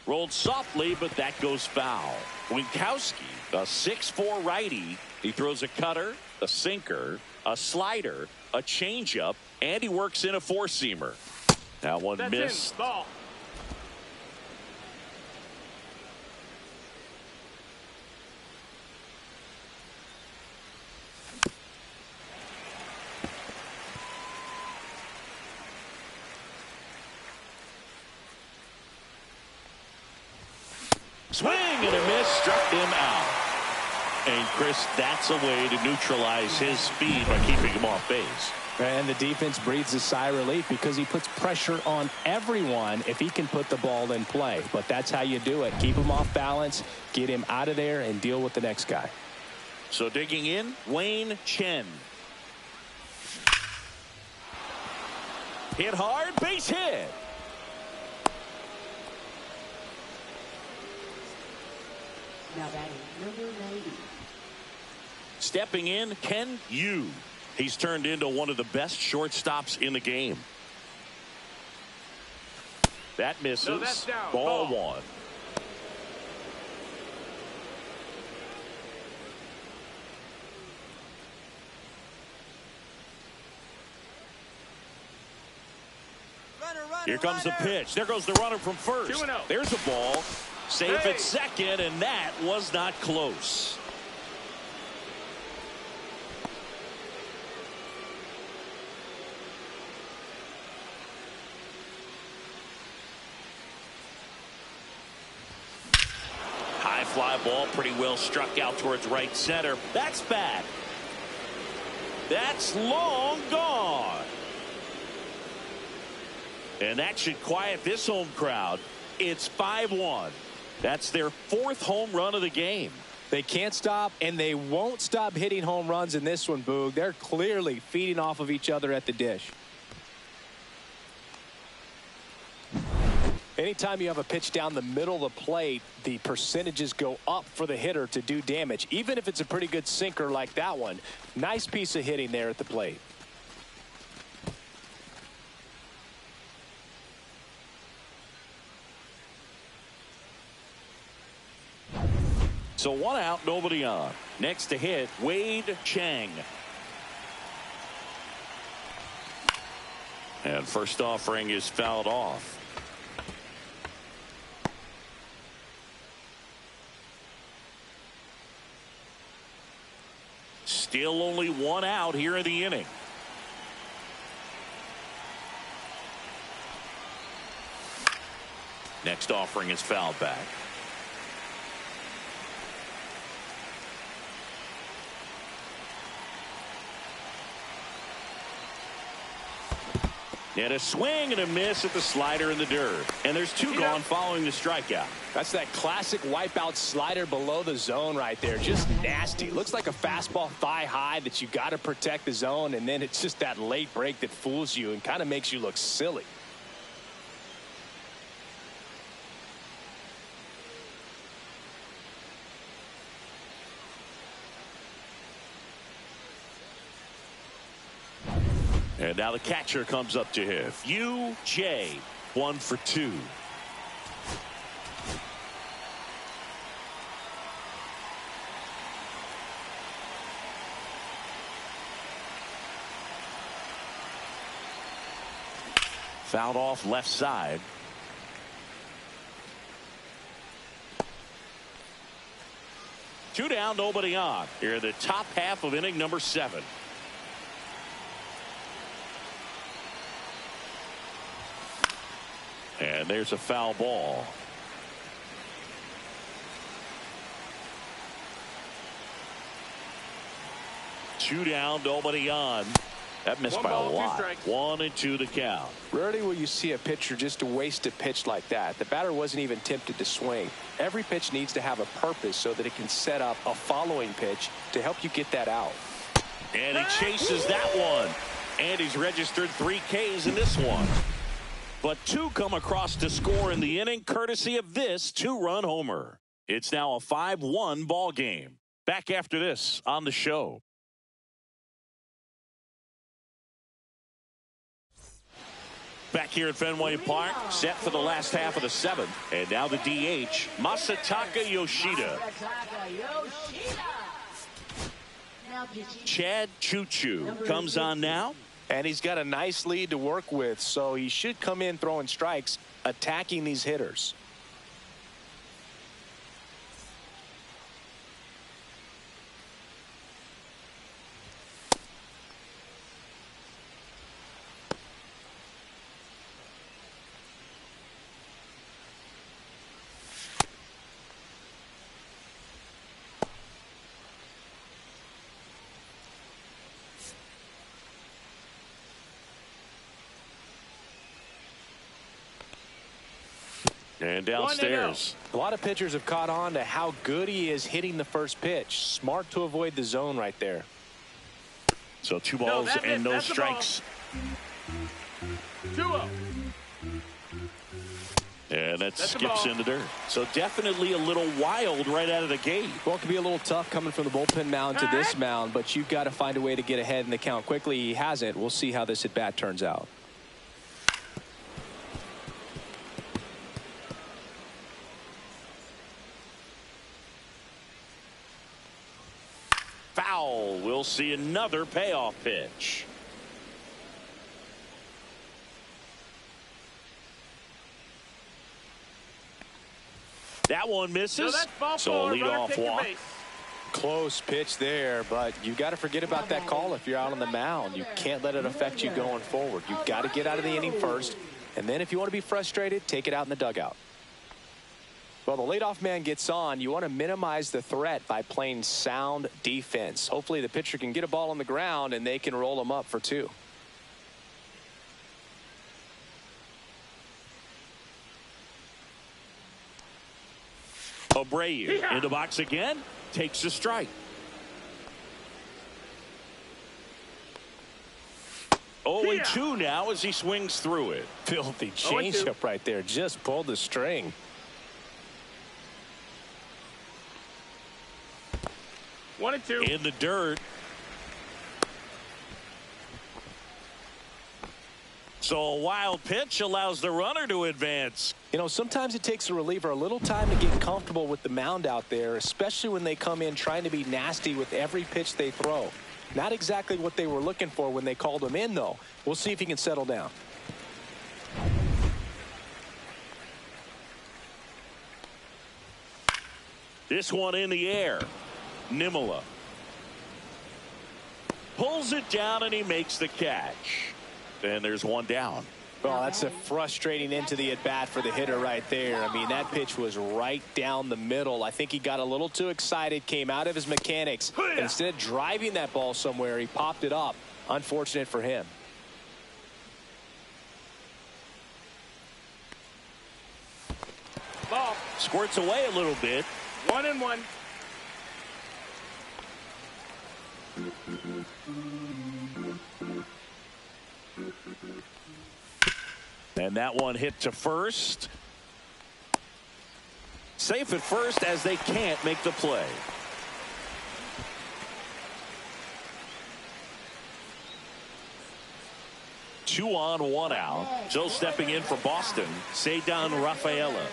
Speaker 2: Rolled softly, but that goes foul. Winkowski, a 6'4" righty. He throws a cutter, a sinker, a slider, a changeup, and he works in a 4-seamer. That one missed.
Speaker 5: Ball.
Speaker 2: Swing and a miss, struck him out. And Chris, that's a way to neutralize his speed by keeping him off base.
Speaker 6: And the defense breathes a sigh of relief because he puts pressure on everyone if he can put the ball in play. But that's how you do it. Keep him off balance, get him out of there, and deal with the next guy.
Speaker 2: So digging in, Wayne Chen. Hit hard, base hit.
Speaker 4: Now batting number 90.
Speaker 2: Stepping in, Ken Yu. He's turned into one of the best shortstops in the game. That misses.
Speaker 5: No, that's down.
Speaker 2: Ball 1.
Speaker 7: Runner,
Speaker 2: Here comes the pitch. There goes the runner from first.
Speaker 5: 2-0.
Speaker 2: There's a ball. Safe at second, and that was not close. High fly ball, pretty well struck out towards right center. That's bad. That's long gone. And that should quiet this home crowd. It's 5-1. That's their 4th home run of the game.
Speaker 3: They can't stop, and they won't stop hitting home runs in this one, Boog. They're clearly feeding off of each other at the dish. Anytime you have a pitch down the middle of the plate, the percentages go up for the hitter to do damage, even if it's a pretty good sinker like that one. Nice piece of hitting there at the plate.
Speaker 2: So 1 out, nobody on. Next to hit, Wade Chang. And first offering is fouled off. Still only 1 out here in the inning. Next offering is fouled back. And a swing and a miss at the slider in the dirt. And there's 2 gone following the strikeout.
Speaker 3: That's that classic wipeout slider below the zone right there. Just nasty. Looks like a fastball thigh high that you got to protect the zone, and then it's just that late break that fools you and kind of makes you look silly.
Speaker 2: And now the catcher comes up to him. UJ, 1 for 2. Fouled off left side. Two down, nobody on. Here in the top half of inning number 7. And there's a foul ball. Two down, nobody on. That missed by a lot. 1-2 the count.
Speaker 3: Rarely will you see a pitcher just waste a pitch like that. The batter wasn't even tempted to swing. Every pitch needs to have a purpose so that it can set up a following pitch to help you get that out.
Speaker 2: And he chases that one. And he's registered 3 Ks in this one. But 2 come across to score in the inning, courtesy of this 2-run homer. It's now a 5-1 ball game. Back after this on the show. Back here at Fenway Park, set for the last half of the 7th. And now the DH, Masataka Yoshida. Chad Choo-Choo comes on now.
Speaker 3: And he's got a nice lead to work with, so he should come in throwing strikes, attacking these hitters.
Speaker 2: And downstairs.
Speaker 3: A lot of pitchers have caught on to how good he is hitting the first pitch. Smart to avoid the zone right there.
Speaker 2: So 2 balls and no strikes.
Speaker 5: 2-0.
Speaker 2: And that skips in the dirt. So definitely a little wild right out of the gate.
Speaker 3: Well, it can be a little tough coming from the bullpen mound to this mound, but you've got to find a way to get ahead in the count quickly. He hasn't. We'll see how this at bat turns out.
Speaker 2: Foul. We'll see another payoff pitch. That one misses.
Speaker 5: that's ball
Speaker 2: So
Speaker 5: four.
Speaker 2: a leadoff
Speaker 5: Take the
Speaker 2: walk.
Speaker 5: base.
Speaker 3: Close pitch there, but you got to forget about that call if you're out on the mound. You can't let it affect you going forward. You've got to get out of the inning first, and then if you want to be frustrated, take it out in the dugout. Well, the leadoff man gets on. You want to minimize the threat by playing sound defense. Hopefully the pitcher can get a ball on the ground and they can roll him up for 2.
Speaker 2: Abreu in the box again, takes a strike. 0-2 now as he swings through it.
Speaker 3: Filthy changeup right there. Just pulled the string.
Speaker 5: 1-2.
Speaker 2: In the dirt. So a wild pitch allows the runner to advance.
Speaker 3: You know, sometimes it takes a reliever a little time to get comfortable with the mound out there, especially when they come in trying to be nasty with every pitch they throw. Not exactly what they were looking for when they called him in, though. We'll see if he can settle down.
Speaker 2: This one in the air. Nimala pulls it down and he makes the catch. And there's one down.
Speaker 3: Well, that's a frustrating end to the at-bat for the hitter right there. I mean, that pitch was right down the middle. I think he got a little too excited, came out of his mechanics, and instead of driving that ball somewhere, he popped it up. Unfortunate for him.
Speaker 5: Ball.
Speaker 2: Squirts away a little bit.
Speaker 5: 1-1.
Speaker 2: And that one hit to first. Safe at first as they can't make the play. Two on, one out. So stepping in for Boston, Cedar Rafaela.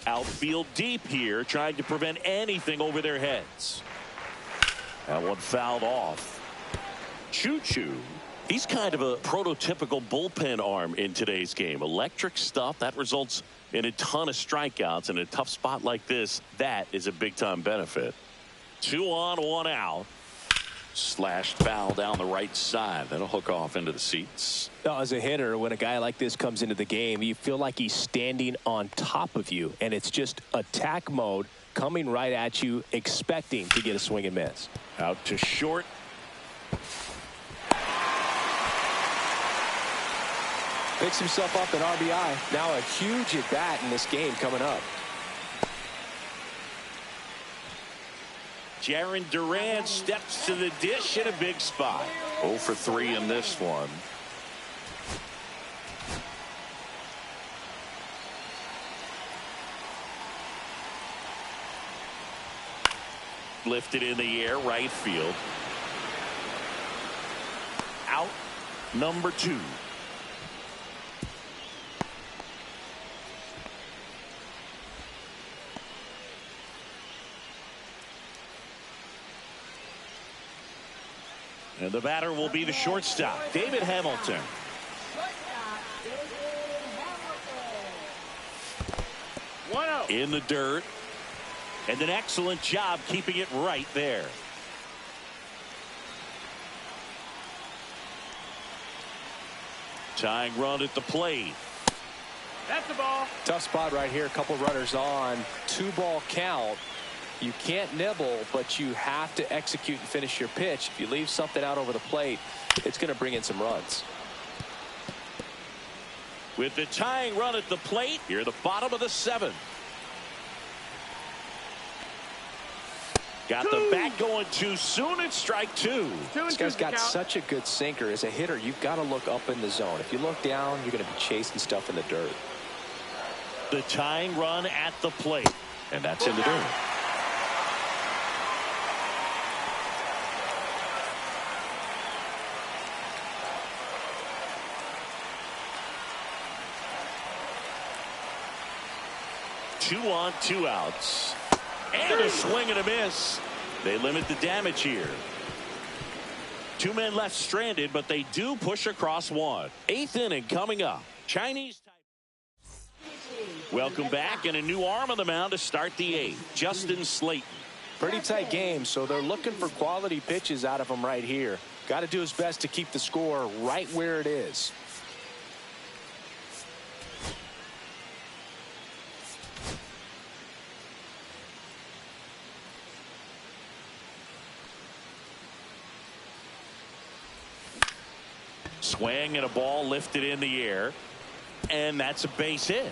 Speaker 2: Outfield deep here, trying to prevent anything over their heads. That one fouled off. Choo-choo. He's kind of a prototypical bullpen arm in today's game. Electric stuff that results in a ton of strikeouts. In a tough spot like this, that is a big-time benefit. 2 on, 1 out. Slashed foul down the right side. That'll hook off into the seats.
Speaker 3: Now, as a hitter, when a guy like this comes into the game, you feel like he's standing on top of you, and it's just attack mode coming right at you, expecting to get a swing and miss.
Speaker 2: Out to short.
Speaker 3: Picks himself up an RBI. Now a huge at bat in this game coming up.
Speaker 2: Jarren Duran steps to the dish in a big spot. 0 for 3 in this one. Lifted in the air, right field. Out, number 2. And the batter will be the shortstop, David Hamilton. In the dirt. And an excellent job keeping it right there. Tying run at the plate.
Speaker 5: That's the ball.
Speaker 3: Tough spot right here. A couple runners on. 2-ball count. You can't nibble, but you have to execute and finish your pitch. If you leave something out over the plate, it's going to bring in some runs.
Speaker 2: With the tying run at the plate, here at the bottom of the 7th. Got the bat going too soon. It's strike 2.
Speaker 3: This guy's got such a good sinker. As a hitter, you've got to look up in the zone. If you look down, you're going to be chasing stuff in the dirt.
Speaker 2: The tying run at the plate. And that's in the dirt. Two on, 2 outs. And a swing and a miss. They limit the damage here. 2 men left stranded, but they do push across one. 8th inning coming up. Chinese. Welcome back, and a new arm on the mound to start the 8th. Justin Slayton.
Speaker 6: Pretty tight game, so they're looking for quality pitches out of him right here. Got to do his best to keep the score right where it is.
Speaker 2: Swing and a ball lifted in the air, and that's a base hit.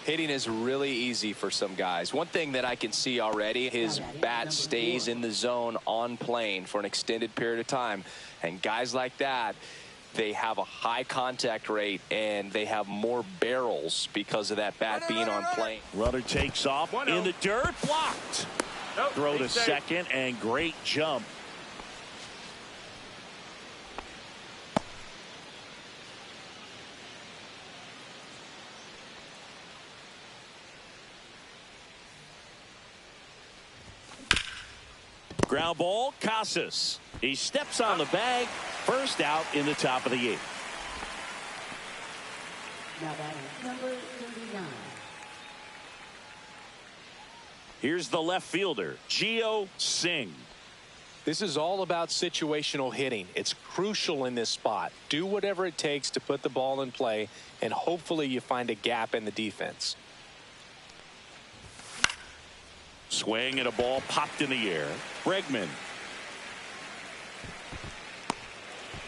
Speaker 3: Hitting is really easy for some guys. One thing that I can see already, his bat stays in the zone on plane for an extended period of time. And guys like that, they have a high contact rate and they have more barrels because of that bat being on plane.
Speaker 2: Runner takes off in the dirt, blocked.
Speaker 5: Nope,
Speaker 2: Throw to
Speaker 5: safe.
Speaker 2: second, and great jump. Ground ball, Casas. He steps on the bag. First out in the top of the 8th.
Speaker 4: Now batting number 39.
Speaker 2: Here's the left fielder, Gio Singh.
Speaker 6: This is all about situational hitting. It's crucial in this spot. Do whatever it takes to put the ball in play, and hopefully you find a gap in the defense.
Speaker 2: Swing and a ball popped in the air. Bregman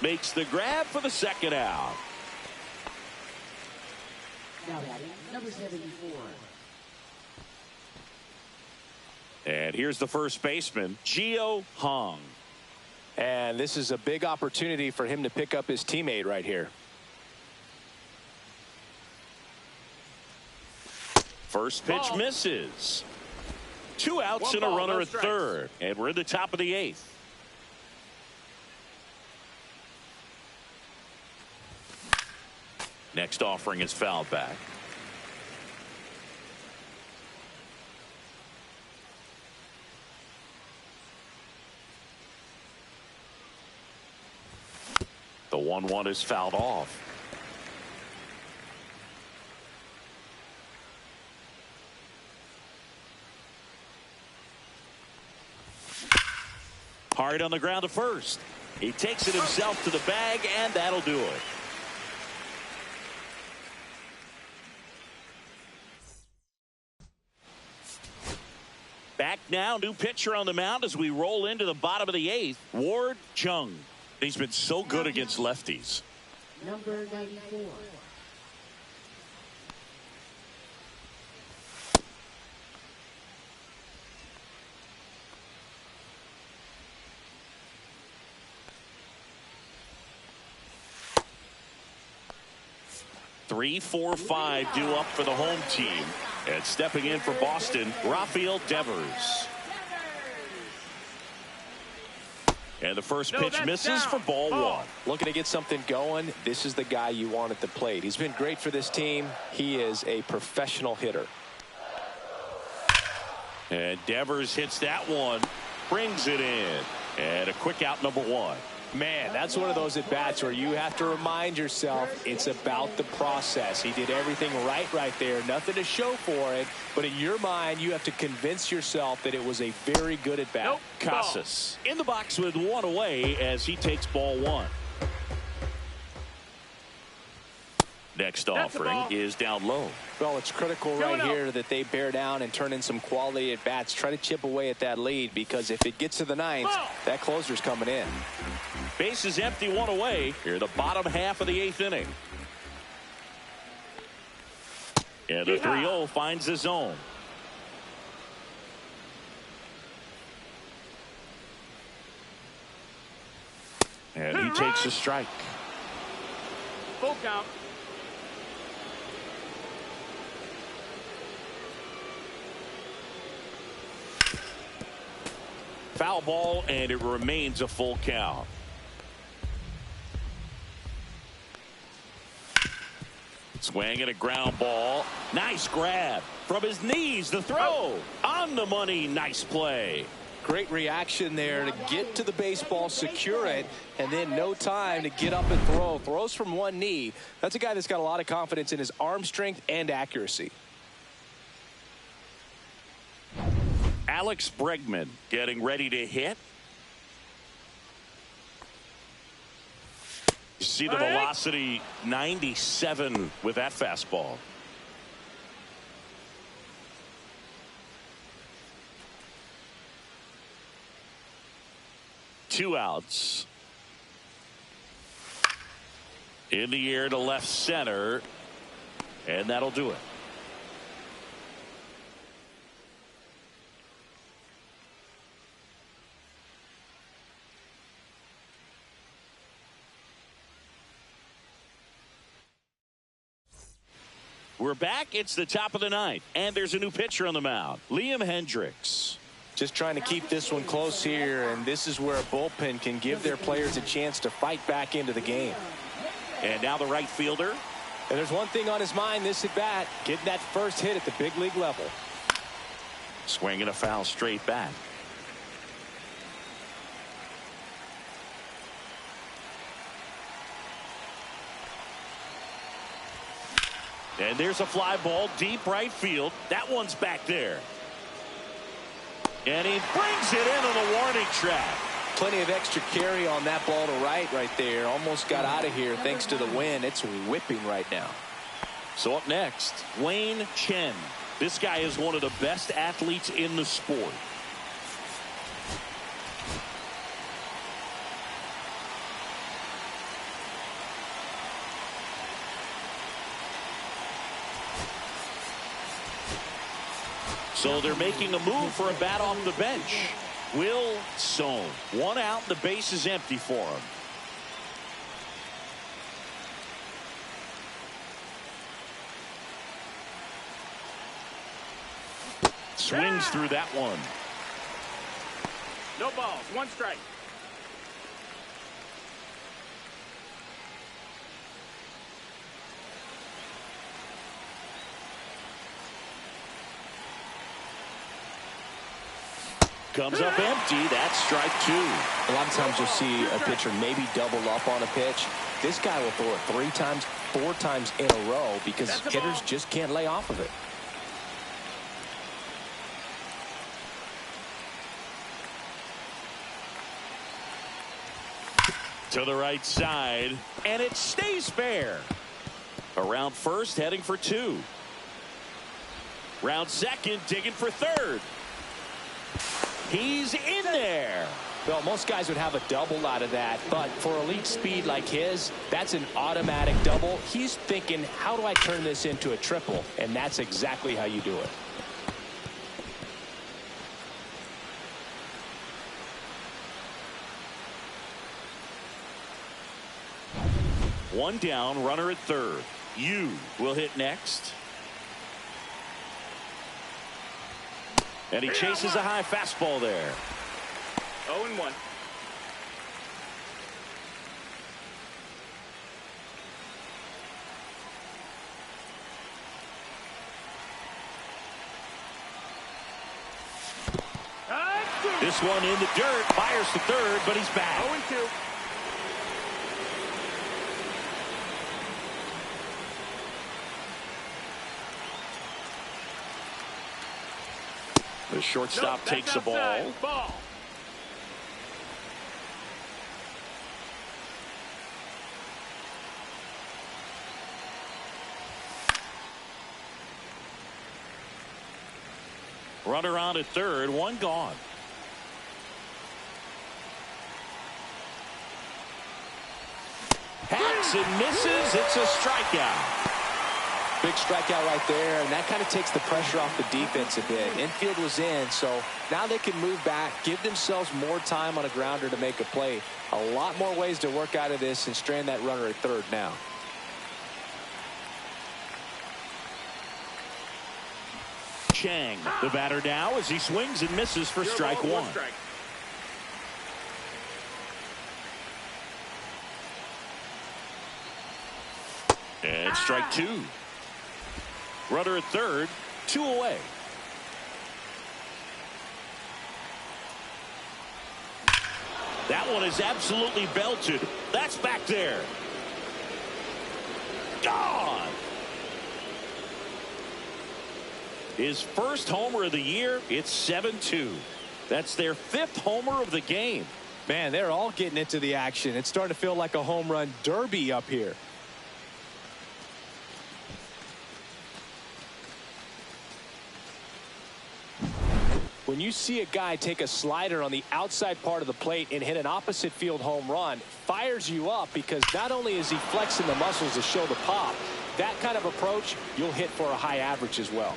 Speaker 2: makes the grab for the second out.
Speaker 4: Now batting number 74.
Speaker 2: And here's the first baseman, Gio Hong.
Speaker 6: And this is a big opportunity for him to pick up his teammate right here.
Speaker 2: First pitch misses. 2 outs
Speaker 5: One
Speaker 2: and a
Speaker 5: ball,
Speaker 2: runner
Speaker 5: no
Speaker 2: at
Speaker 5: strikes.
Speaker 2: third. And we're in the top of the 8th. Next offering is fouled back. The 1-1 is fouled off. Hard on the ground to first. He takes it himself to the bag, and that'll do it. Back now, new pitcher on the mound as we roll into the bottom of the 8th, Ward Chung. He's been so good against lefties.
Speaker 4: Number 94.
Speaker 2: Three, 4, 5 due up for the home team. And stepping in for Boston, Rafael Devers. And the first pitch misses for ball 1.
Speaker 6: Looking to get something going. This is the guy you want at the plate. He's been great for this team. He is a professional hitter.
Speaker 2: And Devers hits that one, brings it in. And a quick out, number 1.
Speaker 6: Man, that's one of those at-bats where you have to remind yourself it's about the process. He did everything right there. Nothing to show for it. But in your mind, you have to convince yourself that it was a very good at-bat.
Speaker 5: Nope.
Speaker 2: Casas in the box with 1 away as he takes ball 1. Next offering is down low.
Speaker 6: Well, it's critical right here that they bear down and turn in some quality at-bats. Try to chip away at that lead, because if it gets to the 9th, that closer's coming in.
Speaker 2: Base is empty, 1 away. Here, the bottom half of the 8th inning. And the 3-0 finds the zone. And he takes a strike.
Speaker 5: Full count.
Speaker 2: Foul ball, and it remains a full count. Swing and a ground ball. Nice grab from his knees. The throw on the money. Nice play.
Speaker 3: Great reaction there to get to the baseball, secure it, and then no time to get up and throw. Throws from one knee. That's a guy that's got a lot of confidence in his arm strength and accuracy.
Speaker 2: Alex Bregman getting ready to hit. You see the velocity, 97 with that fastball. Two outs. In the air to left center. And that'll do it. We're back. It's the top of the ninth. And there's a new pitcher on the mound. Liam Hendricks.
Speaker 3: Just trying to keep this one close here, and this is where a bullpen can give their players a chance to fight back into the game.
Speaker 2: And now the right fielder.
Speaker 3: And there's one thing on his mind this at bat, getting that first hit at the big league level.
Speaker 2: Swinging a foul straight back. And there's a fly ball deep right field. That one's back there. And he brings it into the warning track.
Speaker 3: Plenty of extra carry on that ball to right there. Almost got out of here thanks to the wind. It's whipping right now.
Speaker 2: So up next, Wayne Chen. This guy is one of the best athletes in the sport. So they're making a move for a bat off the bench. Will Sohn. One out, the base is empty for him. Swings through that one.
Speaker 5: No balls, one strike.
Speaker 3: Comes up empty. That's strike two. A lot of times you'll see a pitcher maybe double up on a pitch. This guy will throw it 3 times, 4 times in a row because hitters just can't lay off of it.
Speaker 2: To the right side, and it stays fair. Around first, heading for 2. Round second, digging for third. He's in there.
Speaker 3: Well, most guys would have a double out of that, but for elite speed like his, that's an automatic double. He's thinking, how do I turn this into a triple? And that's exactly how you do it.
Speaker 2: One down, runner at third. Yu will hit next. And he chases a high fastball there.
Speaker 5: 0-1.
Speaker 2: This one in the dirt, fires to third, but he's back.
Speaker 5: 0-2.
Speaker 2: The shortstop takes the ball.
Speaker 5: Ball.
Speaker 2: Runner on at third, one gone. Hacks and misses. It's a strikeout.
Speaker 3: Big strikeout right there, and that kind of takes the pressure off the defense a bit. Infield was in, so now they can move back, give themselves more time on a grounder to make a play. A lot more ways to work out of this and strand that runner at third now.
Speaker 2: Chang, the batter now, as he swings and misses for strike one.
Speaker 5: Strike.
Speaker 2: And strike two. Runner at third, 2 away. That one is absolutely belted. That's back there. Gone. His first homer of the year. It's 7-2. That's their 5th homer of the game.
Speaker 6: Man, they're all getting into the action. It's starting to feel like a home run derby up here. When you see a guy take a slider on the outside part of the plate and hit an opposite field home run, fires you up because not only is he flexing the muscles to show the pop, that kind of approach, you'll hit for a high average as well.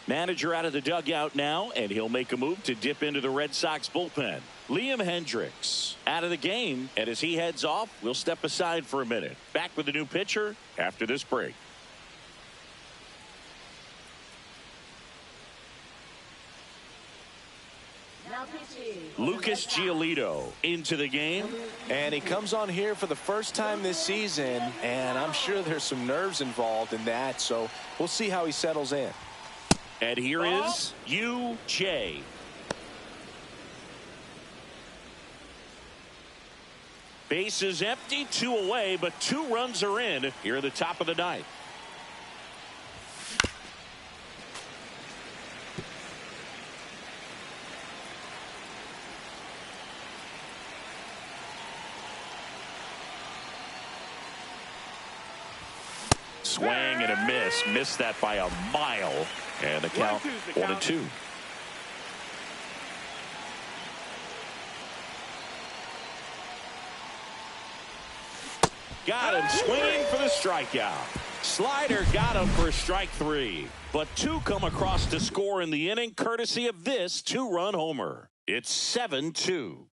Speaker 2: Manager out of the dugout now, and he'll make a move to dip into the Red Sox bullpen. Liam Hendricks out of the game, and as he heads off, we'll step aside for a minute. Back with a new pitcher after this break. Lucas Giolito into the game.
Speaker 6: And he comes on here for the first time this season, and I'm sure there's some nerves involved in that, so we'll see how he settles in.
Speaker 2: And here is U.J. Base is empty, 2 away, but 2 runs are in here at the top of the 9th. Swing and a miss. Missed that by a mile. And the count 1-2. Got him swinging for the strikeout. Slider got him for strike 3. But 2 come across to score in the inning courtesy of this 2-run homer. It's 7-2.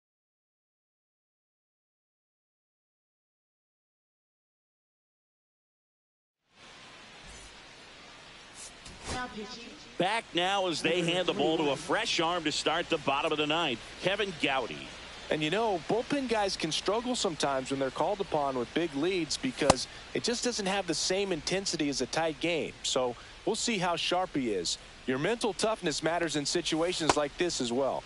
Speaker 2: Back now as they hand the ball to a fresh arm to start the bottom of the 9th, Kevin Gowdy.
Speaker 6: And you know, bullpen guys can struggle sometimes when they're called upon with big leads because it just doesn't have the same intensity as a tight game. So we'll see how sharp he is. Your mental toughness matters in situations like this as well.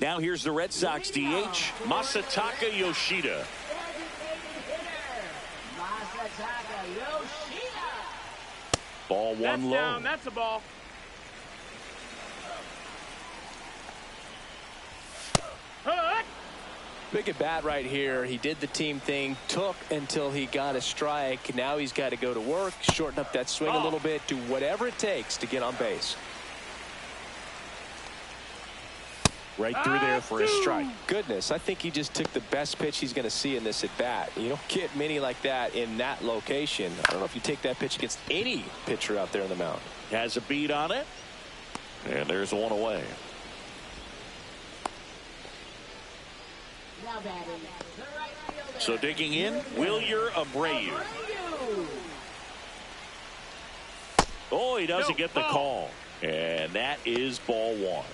Speaker 2: Now here's the Red Sox DH, Masataka Yoshida. Ball 1 low.
Speaker 5: Down. That's a ball.
Speaker 6: Big at bat right here. He did the team thing, took until he got a strike. Now he's got to go to work, shorten up that swing a little bit, do whatever it takes to get on base.
Speaker 2: Right through there for a strike.
Speaker 6: Goodness, I think he just took the best pitch he's going to see in this at bat. You don't get many like that in that location. I don't know if you take that pitch against any pitcher out there on the mound.
Speaker 2: Has a beat on it. And there's 1 away. So digging in, Wilyer Abreu. Oh, he doesn't get the call. And that is ball 1.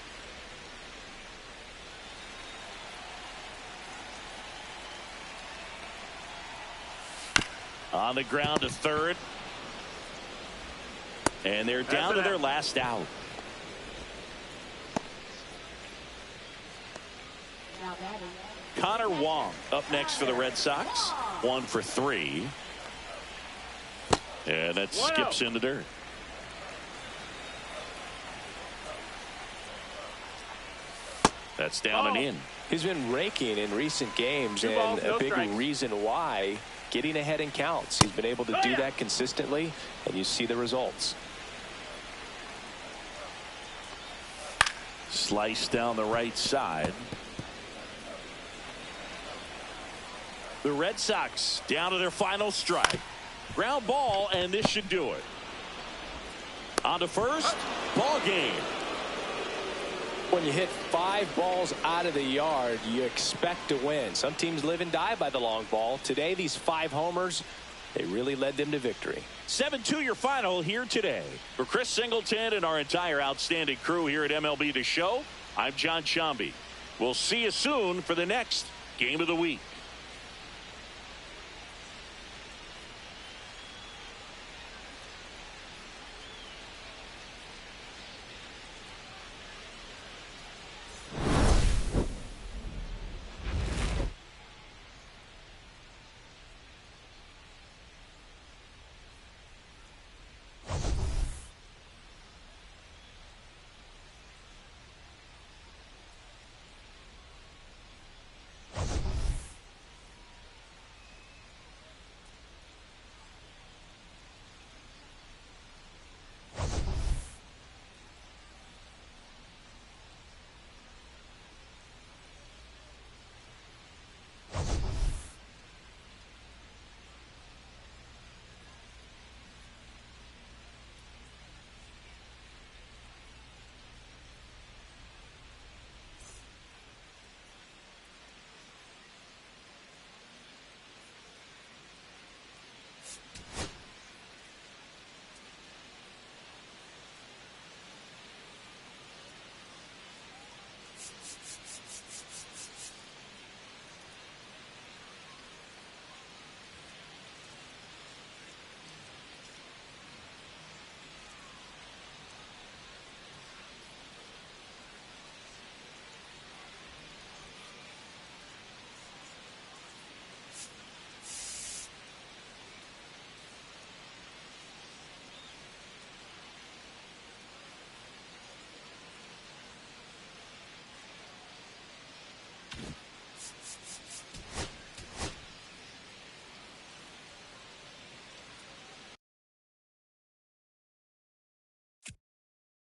Speaker 2: On the ground to third. And they're down to their last out. Connor Wong up next for the Red Sox. 1 for 3. And that skips in the dirt. That's down and in.
Speaker 6: He's been raking in recent games, and a big reason why. Getting ahead in counts. He's been able to do that consistently, and you see the results.
Speaker 2: Slice down the right side. The Red Sox down to their final strike. Ground ball, and this should do it. On to first. Ball game.
Speaker 3: When you hit 5 balls out of the yard, you expect to win. Some teams live and die by the long ball. Today, these 5 homers, they really led them to victory.
Speaker 2: 7-2 your final here today. For Chris Singleton and our entire outstanding crew here at MLB The Show, I'm John Sciambi. We'll see you soon for the next Game of the Week.